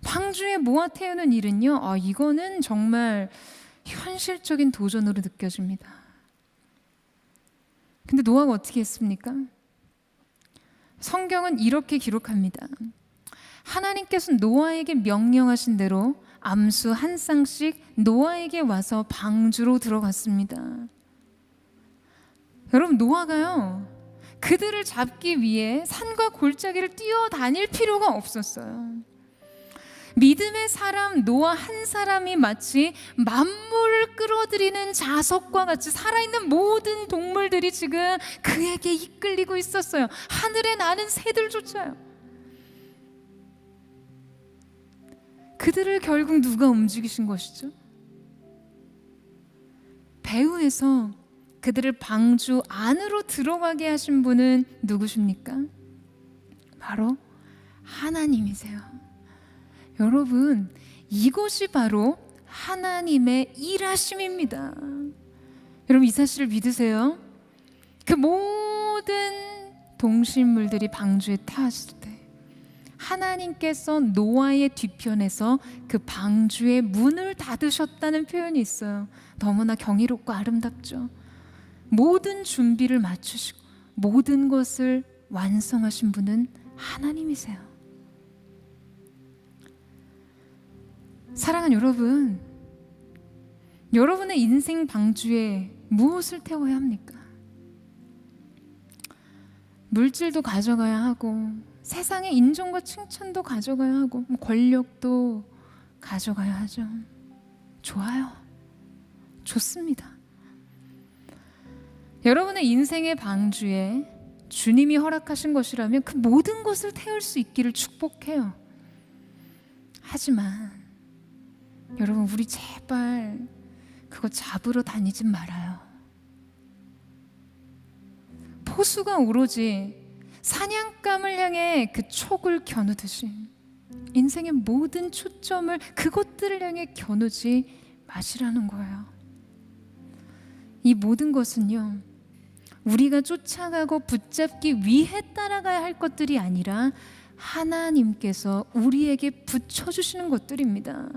B: 방주에 모아 태우는 일은요, 이거는 정말 현실적인 도전으로 느껴집니다. 근데 노아가 어떻게 했습니까? 성경은 이렇게 기록합니다. 하나님께서 노아에게 명령하신 대로 암수 한 쌍씩 노아에게 와서 방주로 들어갔습니다. 여러분, 노아가요, 그들을 잡기 위해 산과 골짜기를 뛰어다닐 필요가 없었어요. 믿음의 사람 노아 한 사람이 마치 만물을 끌어들이는 자석과 같이 살아있는 모든 동물들이 지금 그에게 이끌리고 있었어요. 하늘에 나는 새들조차요. 그들을 결국 누가 움직이신 것이죠? 배후에서 그들을 방주 안으로 들어가게 하신 분은 누구십니까? 바로 하나님이세요. 여러분, 이것이 바로 하나님의 일하심입니다. 여러분, 이 사실을 믿으세요? 그 모든 동식물들이 방주에 탔을 때 하나님께서 노아의 뒤편에서 그 방주의 문을 닫으셨다는 표현이 있어요. 너무나 경이롭고 아름답죠. 모든 준비를 맞추시고 모든 것을 완성하신 분은 하나님이세요. 사랑하는 여러분, 여러분의 인생 방주에 무엇을 태워야 합니까? 물질도 가져가야 하고, 세상의 인정과 칭찬도 가져가야 하고, 권력도 가져가야 하죠. 좋아요. 좋습니다. 여러분의 인생의 방주에 주님이 허락하신 것이라면 그 모든 것을 태울 수 있기를 축복해요. 하지만 여러분, 우리 제발 그거 잡으러 다니지 말아요. 포수가 오로지 사냥감을 향해 그 촉을 겨누듯이 인생의 모든 초점을 그것들을 향해 겨누지 마시라는 거예요. 이 모든 것은요, 우리가 쫓아가고 붙잡기 위해 따라가야 할 것들이 아니라 하나님께서 우리에게 붙여주시는 것들입니다.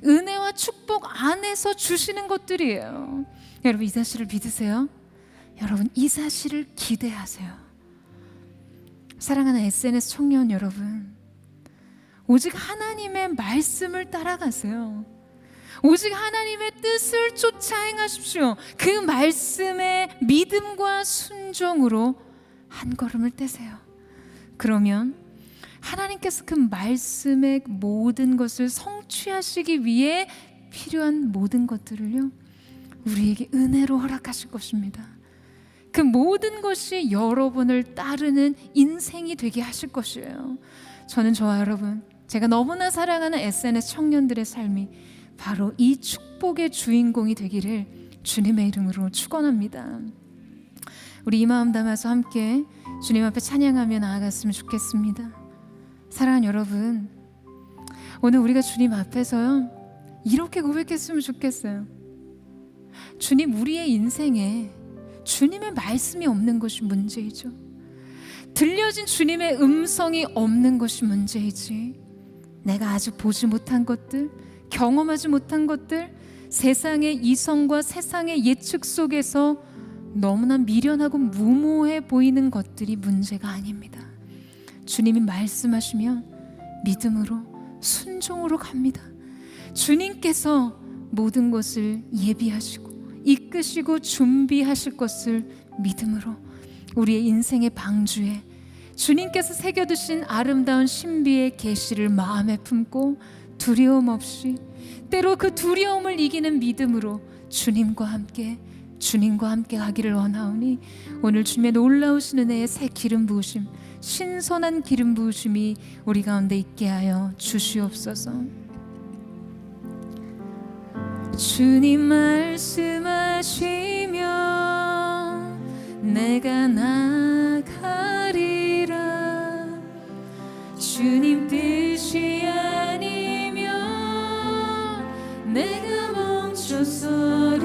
B: 은혜와 축복 안에서 주시는 것들이에요. 여러분, 이 사실을 믿으세요? 여러분, 이 사실을 기대하세요. 사랑하는 SNS 청년 여러분, 오직 하나님의 말씀을 따라가세요. 오직 하나님의 뜻을 쫓아 행하십시오. 그 말씀의 믿음과 순종으로 한 걸음을 떼세요. 그러면 하나님께서 그 말씀의 모든 것을 성취하시기 위해 필요한 모든 것들을요, 우리에게 은혜로 허락하실 것입니다. 그 모든 것이 여러분을 따르는 인생이 되게 하실 것이에요. 저는 저와 여러분, 제가 너무나 사랑하는 SNS 청년들의 삶이 바로 이 축복의 주인공이 되기를 주님의 이름으로 축원합니다. 우리 이 마음 담아서 함께 주님 앞에 찬양하며 나아갔으면 좋겠습니다. 사랑하는 여러분, 오늘 우리가 주님 앞에서요 이렇게 고백했으면 좋겠어요. 주님, 우리의 인생에 주님의 말씀이 없는 것이 문제이죠. 들려진 주님의 음성이 없는 것이 문제이지, 내가 아직 보지 못한 것들, 경험하지 못한 것들, 세상의 이성과 세상의 예측 속에서 너무나 미련하고 무모해 보이는 것들이 문제가 아닙니다. 주님이 말씀하시면 믿음으로 순종으로 갑니다. 주님께서 모든 것을 예비하시고 이끄시고 준비하실 것을 믿음으로 우리의 인생의 방주에 주님께서 새겨두신 아름다운 신비의 계시를 마음에 품고 두려움 없이, 때로 그 두려움을 이기는 믿음으로 주님과 함께 가기를 원하오니, 오늘 주님의 놀라우신 은혜의 새 기름 부으심, 신선한 기름 부으심이 우리 가운데 있게 하여 주시옵소서. 주님 말씀하시며 내가 나가리라. 주님 뜻이 아니면 내가 멈춰서리라.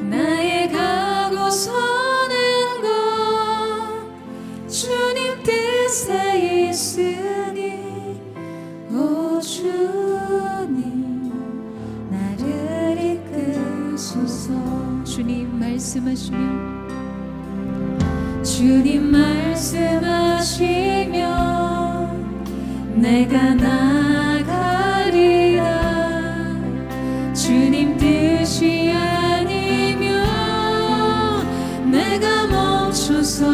B: 나의 가고 서는 것 주님 뜻에 있으니, 오 주님 나를 이끄소서. 주님 말씀하시며 내가 나가리라. 주님 뜻이 아니면 내가 멈춰서리라.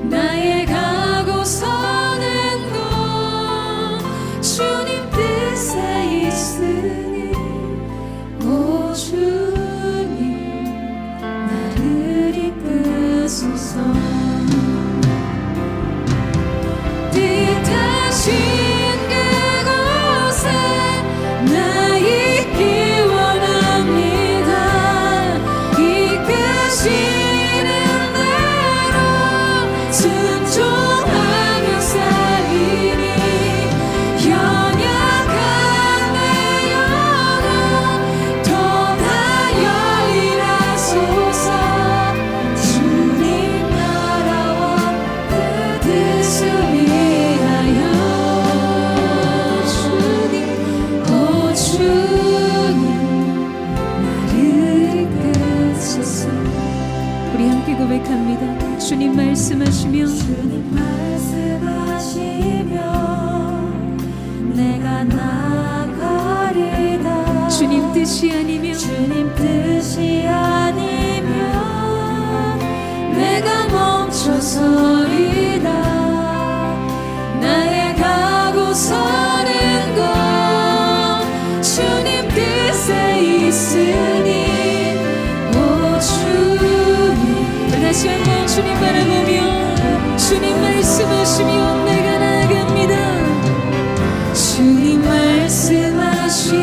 B: 나의 가고 서는 것 주님 뜻에 있으니, 오 주님 나를 이끄소서. 뜻하신 그곳에 나 있기 원합니다. 이끄시는 대로 순종하며 살리니, 연약한 내 영혼 통하여 일하소서. 주님 나라와 그 뜻을 위하여. 주님, 오 주님 나를 이끄소서. 우리 함께 고백합니다. 주님 말씀하시며 내가 나가리라. 주님 뜻이 아니면 내가 멈춰서리라. 나의 가고 서는 것 주님 뜻에 있으니, 오 주님. 다시 한번 주님 바라보며 주님 말씀하시며 내가 나갑니다. 주님 말씀하시며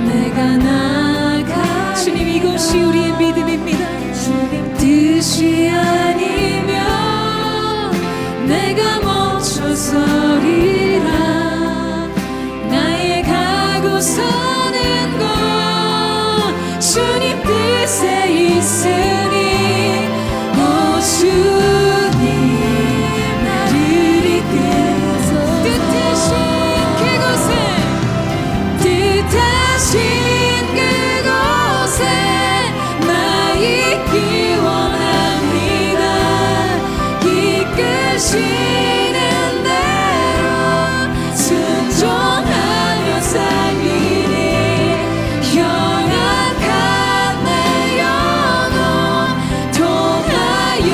B: 내가 나가. 주님, 이것이 우리의 믿음입니다. 주님 뜻이 아니면 내가 멈춰서리라. 나의 가고 서는 것 주님 뜻에 있으니, 오 주님 나를 이끌어서. 뜻하신 그곳에 나 있기 원합니다. 이끄시는 대로 순종하며 살리니, 연약한 내 영혼 통하여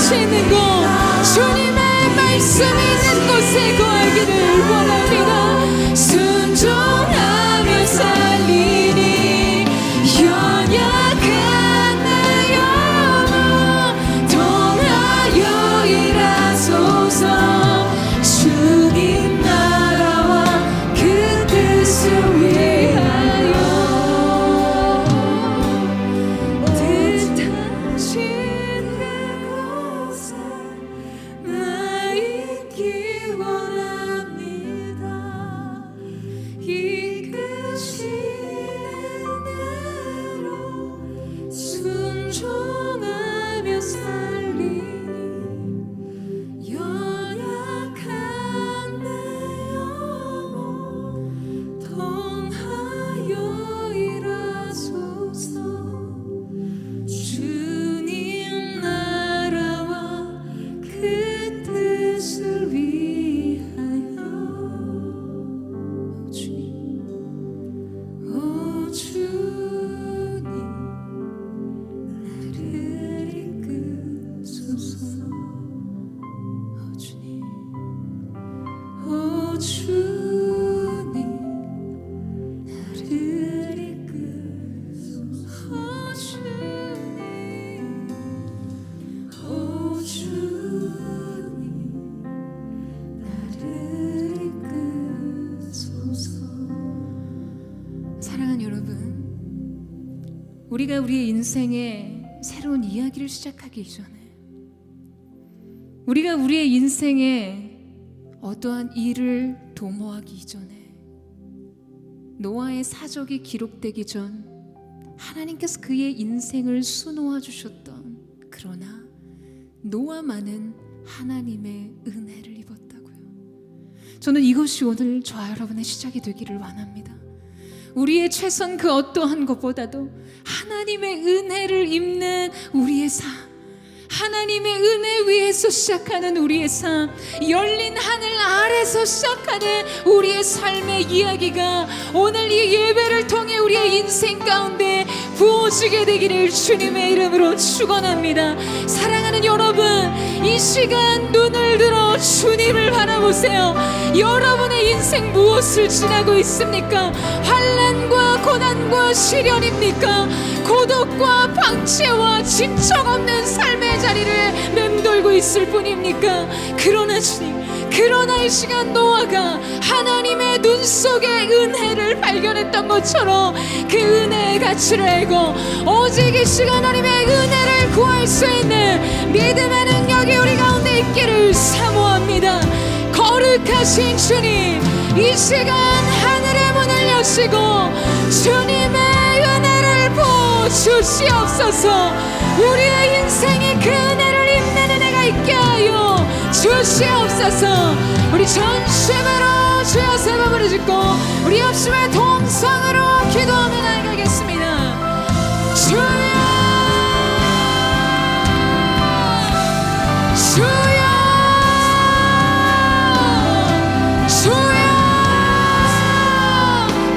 B: 뜻이 있는 곳, 주님의 말씀이 있는 곳에 거하기를 원합니다. 순종하며 살리니 연약한 내 영혼 통하여 일하소서. 주님 나라와 그 뜻을 위하여 뜻하신 그곳에 나 있기 원합니다. 이끄시는 대로 순종하며 살리니 연약한 내 영혼 통하여 일하소서. 주님 나라와 그 뜻을 위하여. 오 주님 나를 이끄소서. 오 주님, 오 주님 나를 이끄소서. 오 주님, 오 주님 나를 이끄소서. 사랑하는 여러분, 우리가 우리의 인생에 새로운 이야기를 시작하기 전에, 우리가 우리의 인생에 어떠한 일을 도모하기 이전에, 노아의 사적이 기록되기 전 하나님께서 그의 인생을 수놓아 주셨던, 그러나 노아만은 하나님의 은혜를 입었다고요. 저는 이것이 오늘 저와 여러분의 시작이 되기를 원합니다. 우리의 최선 그 어떠한 것보다도 하나님의 은혜를 입는 우리의 삶, 하나님의 은혜 위에서 시작하는 우리의 삶, 열린 하늘 아래서 시작하는 우리의 삶의 이야기가 오늘 이 예배를 통해 우리의 인생 가운데 부어지게 되기를 주님의 이름으로 축원합니다. 사랑하는 여러분, 이 시간 눈을 들어 주님을 바라보세요. 여러분의 인생 무엇을 지나고 있습니까? 환난과 고난과 시련입니까? 고독과 방치와 진정 없는 삶의 자리를 맴돌고 있을 뿐입니까? 그러나 주님, 그러나 이 시간 노아가 하나님의 눈 속에 은혜를 발견했던 것처럼 그 은혜의 가치를 알고 오직 이 시간 하나님의 은혜를 구할 수 있는 믿음의 능력이 우리 가운데 있기를 사모합니다. 거룩하신 주님, 이 시간 하늘의 문을 여시고 주님의 은혜를 부어주시옵소서. 우리의 인생에 그 은혜를 입는 은혜가 있게 하여 주시옵소서. 우리 전심으로 주여 세 번 부르짖고 우리 합심의 동성으로 기도하며 나아가겠습니다. 주여, 주여, 주여.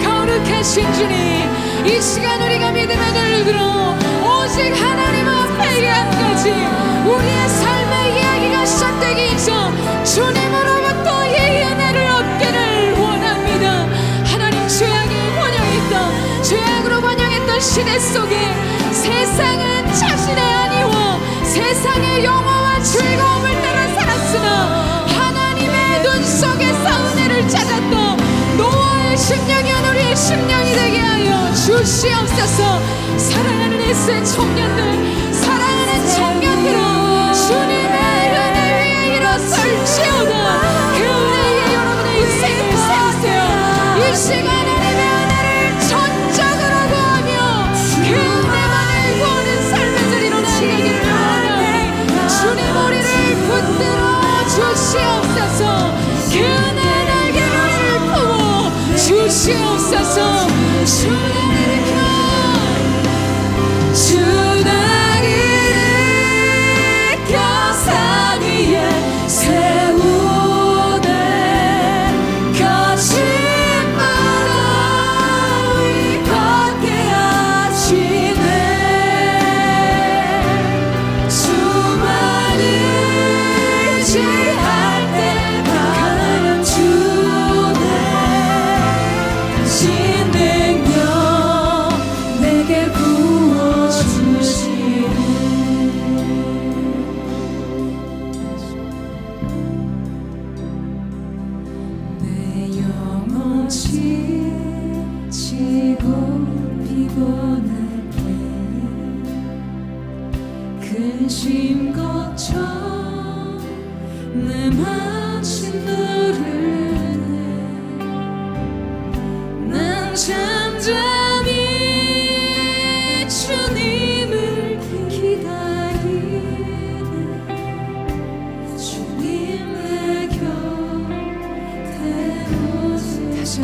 B: 거룩하신 주님, 이 시간 우리가 믿음의 눈을 들어 오직 하나님 앞에 이함까지 우리의 삶의 이야기가 시작되기 전 주님으로부터 이 은혜를 얻기를 원합니다. 하나님, 죄악이 번영했던, 죄악으로 번영했던 시대 속에 세상은 자신의 안위와 세상의 영화와 즐거움을 따라 살았으나 하나님의 눈 속에서 은혜를 찾았던 노아의 심령이 우리의 심령이 되게 하여 주시옵소서. 사랑하는 에스의 청년들, 사랑하는 청년들아, 주님의 은혜 위에 일어설지어다. 그 은혜 위에 여러분의 인생을 세우세요. 이 시간 하나님의 은혜를 전적으로 구하며 그 은혜만을 구하는 삶의 자리로 나아가기를 원하며 주님 우리를 붙들어 주시옵소서. 그 은혜의 날개를 부어 주시옵소서. 주님을 산 위에 세우네. 거친 바다 위 걷게 하시네. 수많은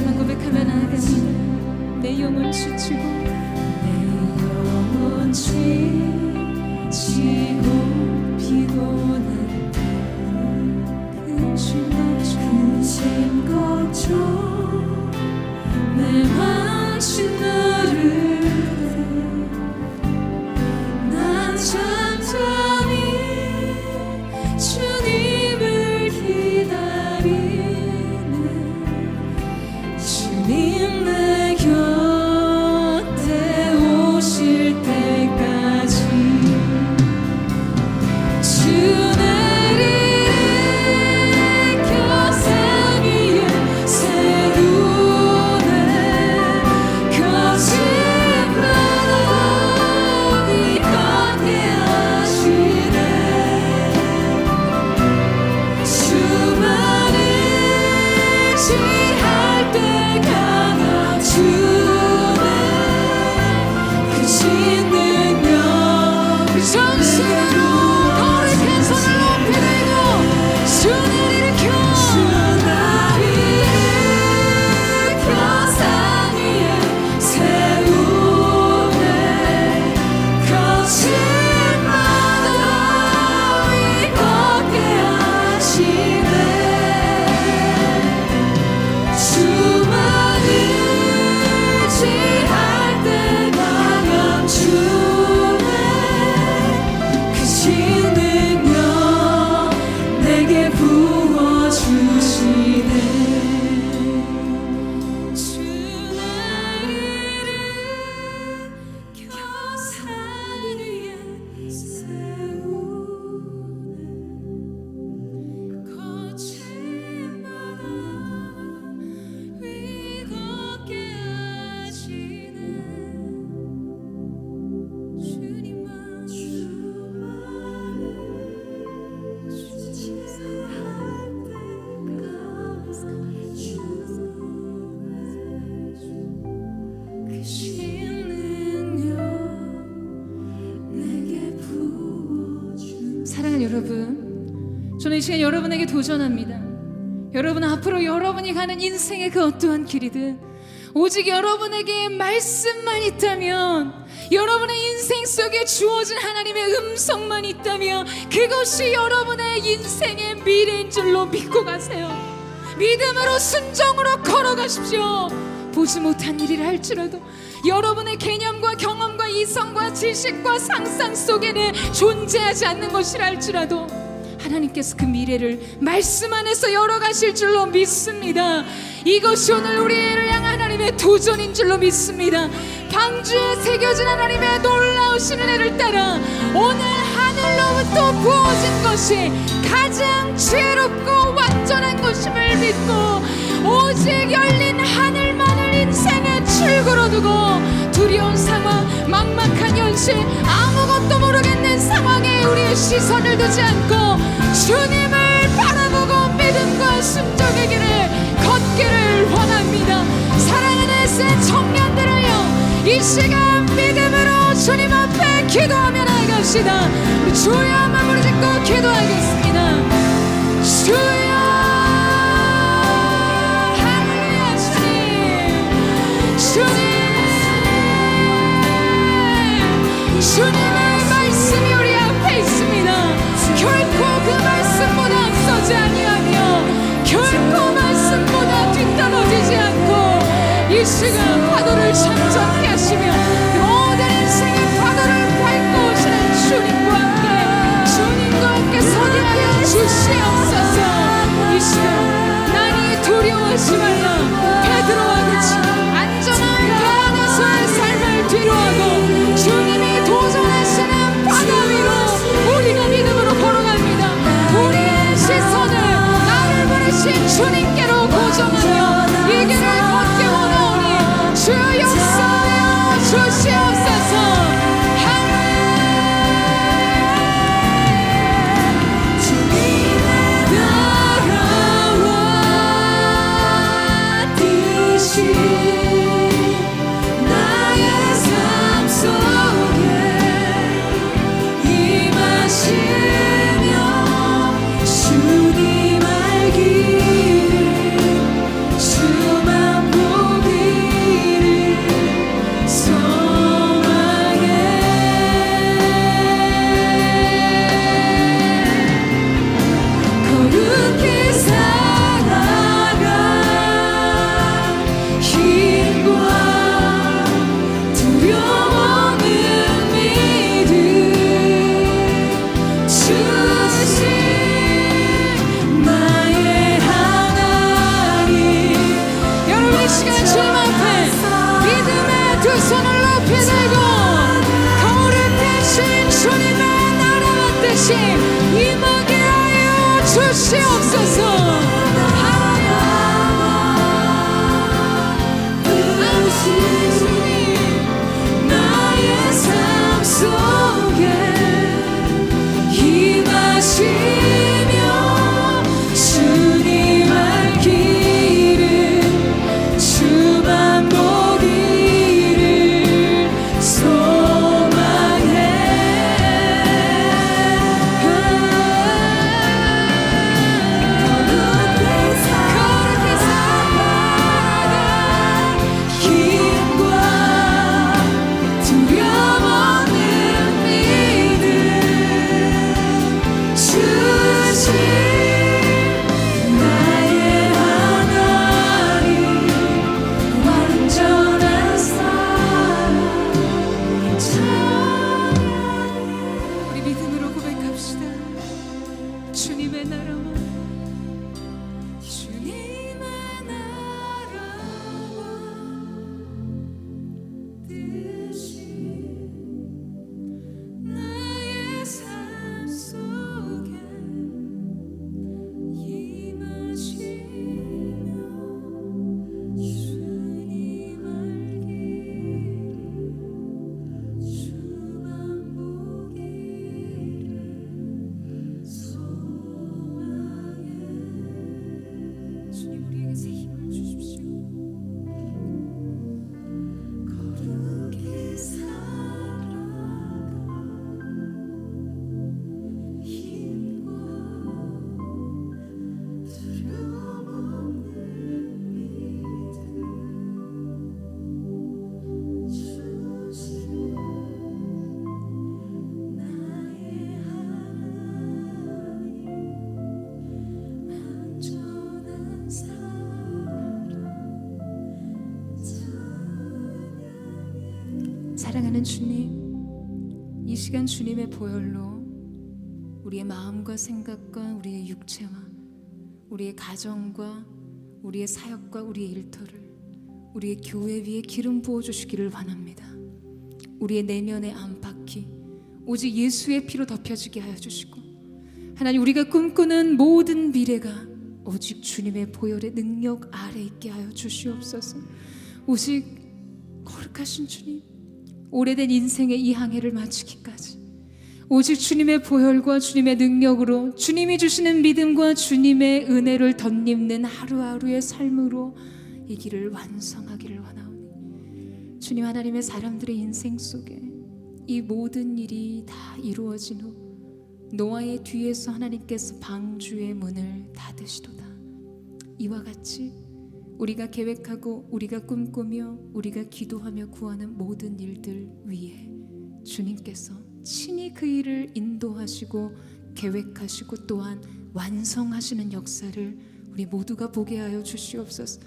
B: 한번 고백하며 나아갑니다. 내 영혼 지치고 피곤한 근심 걱정 내 망친 나를 난 잠잠히 주님을 기다리는 주님 내 곁에 오실 때까지 주 내리켜 산 위에 세우네 거짓 마음이 걷게 하시네 주만 의지할 때가 주네 크신 능력 그 전신으로 거룩한 손을 높이 들고 주를 일으켜 산 위에 세우네 거친 마음이 걷게 하시네 주만 의지할 때가 주네 크신 능력 내게 부어주시네 주 나를 일으켜 산 위에 세우네 거친 바다 위 걷게 하시네 주님만 사랑하는 여러분, 저는 이 시간 여러분에게 도전합니다. 여러분 앞으로 여러분이 가는 인생의 그 어떠한 길이든 오직 여러분에게 말씀만 있다면, 여러분의 인생 속에 주어진 하나님의 음성만 있다면 그것이 여러분의 인생의 미래인 줄로 믿고 가세요. 믿음으로 순종으로 걸어가십시오. 보지 못한 일이라 할지라도 여러분의 개념과 경험과 이성과 지식과 상상 속에는 존재하지 않는 것이라 할지라도 하나님께서 그 미래를 말씀 안에서 열어가실 줄로 믿습니다. 이것이 오늘 우리를 향한 하나님의 도전인 줄로 믿습니다. 방주에 새겨진 하나님의 놀라우신 은혜를 따라 오늘 하늘로부터 부어진 것이 가장 지혜롭고 완전한 것임을 믿고 오직 열린 하늘만을 인생의 출구로 두고 두려운 상황, 막막한 현실, 아무것도 모르겠는 상황에 우리의 시선을 두지 않고 주님을 바라보고 믿음과 순종의 길을 걷기를 원합니다. 사랑하는 새 청년들을요, 이 시간 믿음으로 주님 앞에 기도하며 나아갑시다. 우리 주여 한번 부르짖고 기도하겠습니다. 주여 할렐루야. 주님의 말씀이 우리 앞에 있습니다. 결코 그 말씀보다 앞서지 아니하며 결코 말씀보다 뒤떨어지지 않고 이 시간 파도를 천천히 하시며 모든 인생의 파도를 밟고 오시는 주님과 함께 서게 하여 주시옵소서. 이 시간 나니 두려워하지 말라. 베드로와 같이 안전한 배 안에서의 삶을 뒤로하고 주님이 도전하시는 바다 위로 우리가 믿음으로 걸어갑니다. 우리의 시선을 나를 부르신 주님께로 고정하며 이 길을 걷게 원하오니 주여 역사 부르심 임하게 하여 주시옵소서. 나의 삶 속에 임하시며 주님 알 길을 주만 보기를 소망해. 거룩히 살아가 힘과 두려움 없는 믿음 주신 나의 하나님 완전한 사랑 찬양해. 우리 믿음으로 고백합시다. 주님의 나라와 주님의 나라와 뜻이 나의 삶 속에 임하시며 주님 알 길을 주만 보기를 소망해. 주님 우리에게 새 힘을 주십시오. 거룩히 살아가 힘과 두려움 없는 믿음 주신 나의 하나님 완전한 사랑 찬양해. 사랑하는 주님, 이 시간 주님의 보혈로 우리의 마음과 생각과 우리의 육체와 우리의 가정과 우리의 사역과 우리의 일터를 우리의 교회 위에 기름 부어주시기를 원합니다. 우리의 내면의 안팎이 오직 예수의 피로 덮여지게 하여 주시고, 하나님 우리가 꿈꾸는 모든 미래가 오직 주님의 보혈의 능력 아래 있게 하여 주시옵소서. 오직 거룩하신 주님, 오래된 인생의 이 항해를 마치기까지 오직 주님의 보혈과 주님의 능력으로 주님이 주시는 믿음과 주님의 은혜를 덧입는 하루하루의 삶으로 이 길을 완성하기를 원하오니, 주님 하나님의 사람들의 인생 속에 이 모든 일이 다 이루어진 후 노아의 뒤에서 하나님께서 방주의 문을 닫으시도다. 이와 같이 우리가 계획하고 우리가 꿈꾸며 우리가 기도하며 구하는 모든 일들 위에 주님께서 친히 그 일을 인도하시고 계획하시고 또한 완성하시는 역사를 우리 모두가 보게 하여 주시옵소서.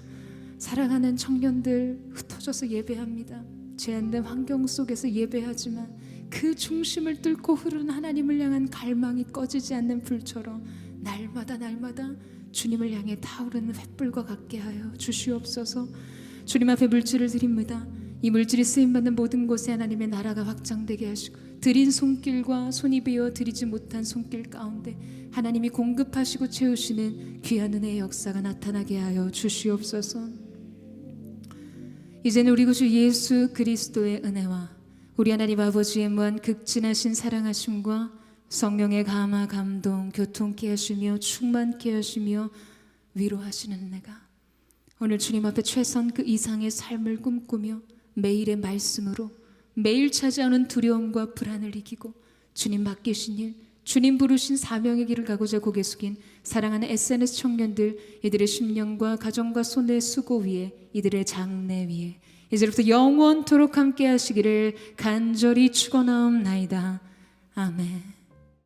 B: 사랑하는 청년들 흩어져서 예배합니다. 제한된 환경 속에서 예배하지만 그 중심을 뚫고 흐르는 하나님을 향한 갈망이 꺼지지 않는 불처럼 날마다 주님을 향해 타오르는 횃불과 같게 하여 주시옵소서. 주님 앞에 물질을 드립니다. 이 물질이 쓰임받는 모든 곳에 하나님의 나라가 확장되게 하시고, 드린 손길과 손이 비어 드리지 못한 손길 가운데 하나님이 공급하시고 채우시는 귀한 은혜의 역사가 나타나게 하여 주시옵소서. 이제는 우리 구주 예수 그리스도의 은혜와 우리 하나님 아버지의 무한 극진하신 사랑하심과 성령의 감화 감동 교통케 하시며 충만케 하시며 위로하시는 은혜가 오늘 주님 앞에 최선 그 이상의 삶을 꿈꾸며 매일의 말씀으로 매일 찾아오는 두려움과 불안을 이기고 주님 맡기신 일, 주님 부르신 사명의 길을 가고자 고개 숙인 사랑하는 SNS 청년들, 이들의 심령과 가정과 손의 수고 위에, 이들의 장래 위에 이제부터 영원토록 함께 하시기를 간절히 축원하옵나이다. 아멘.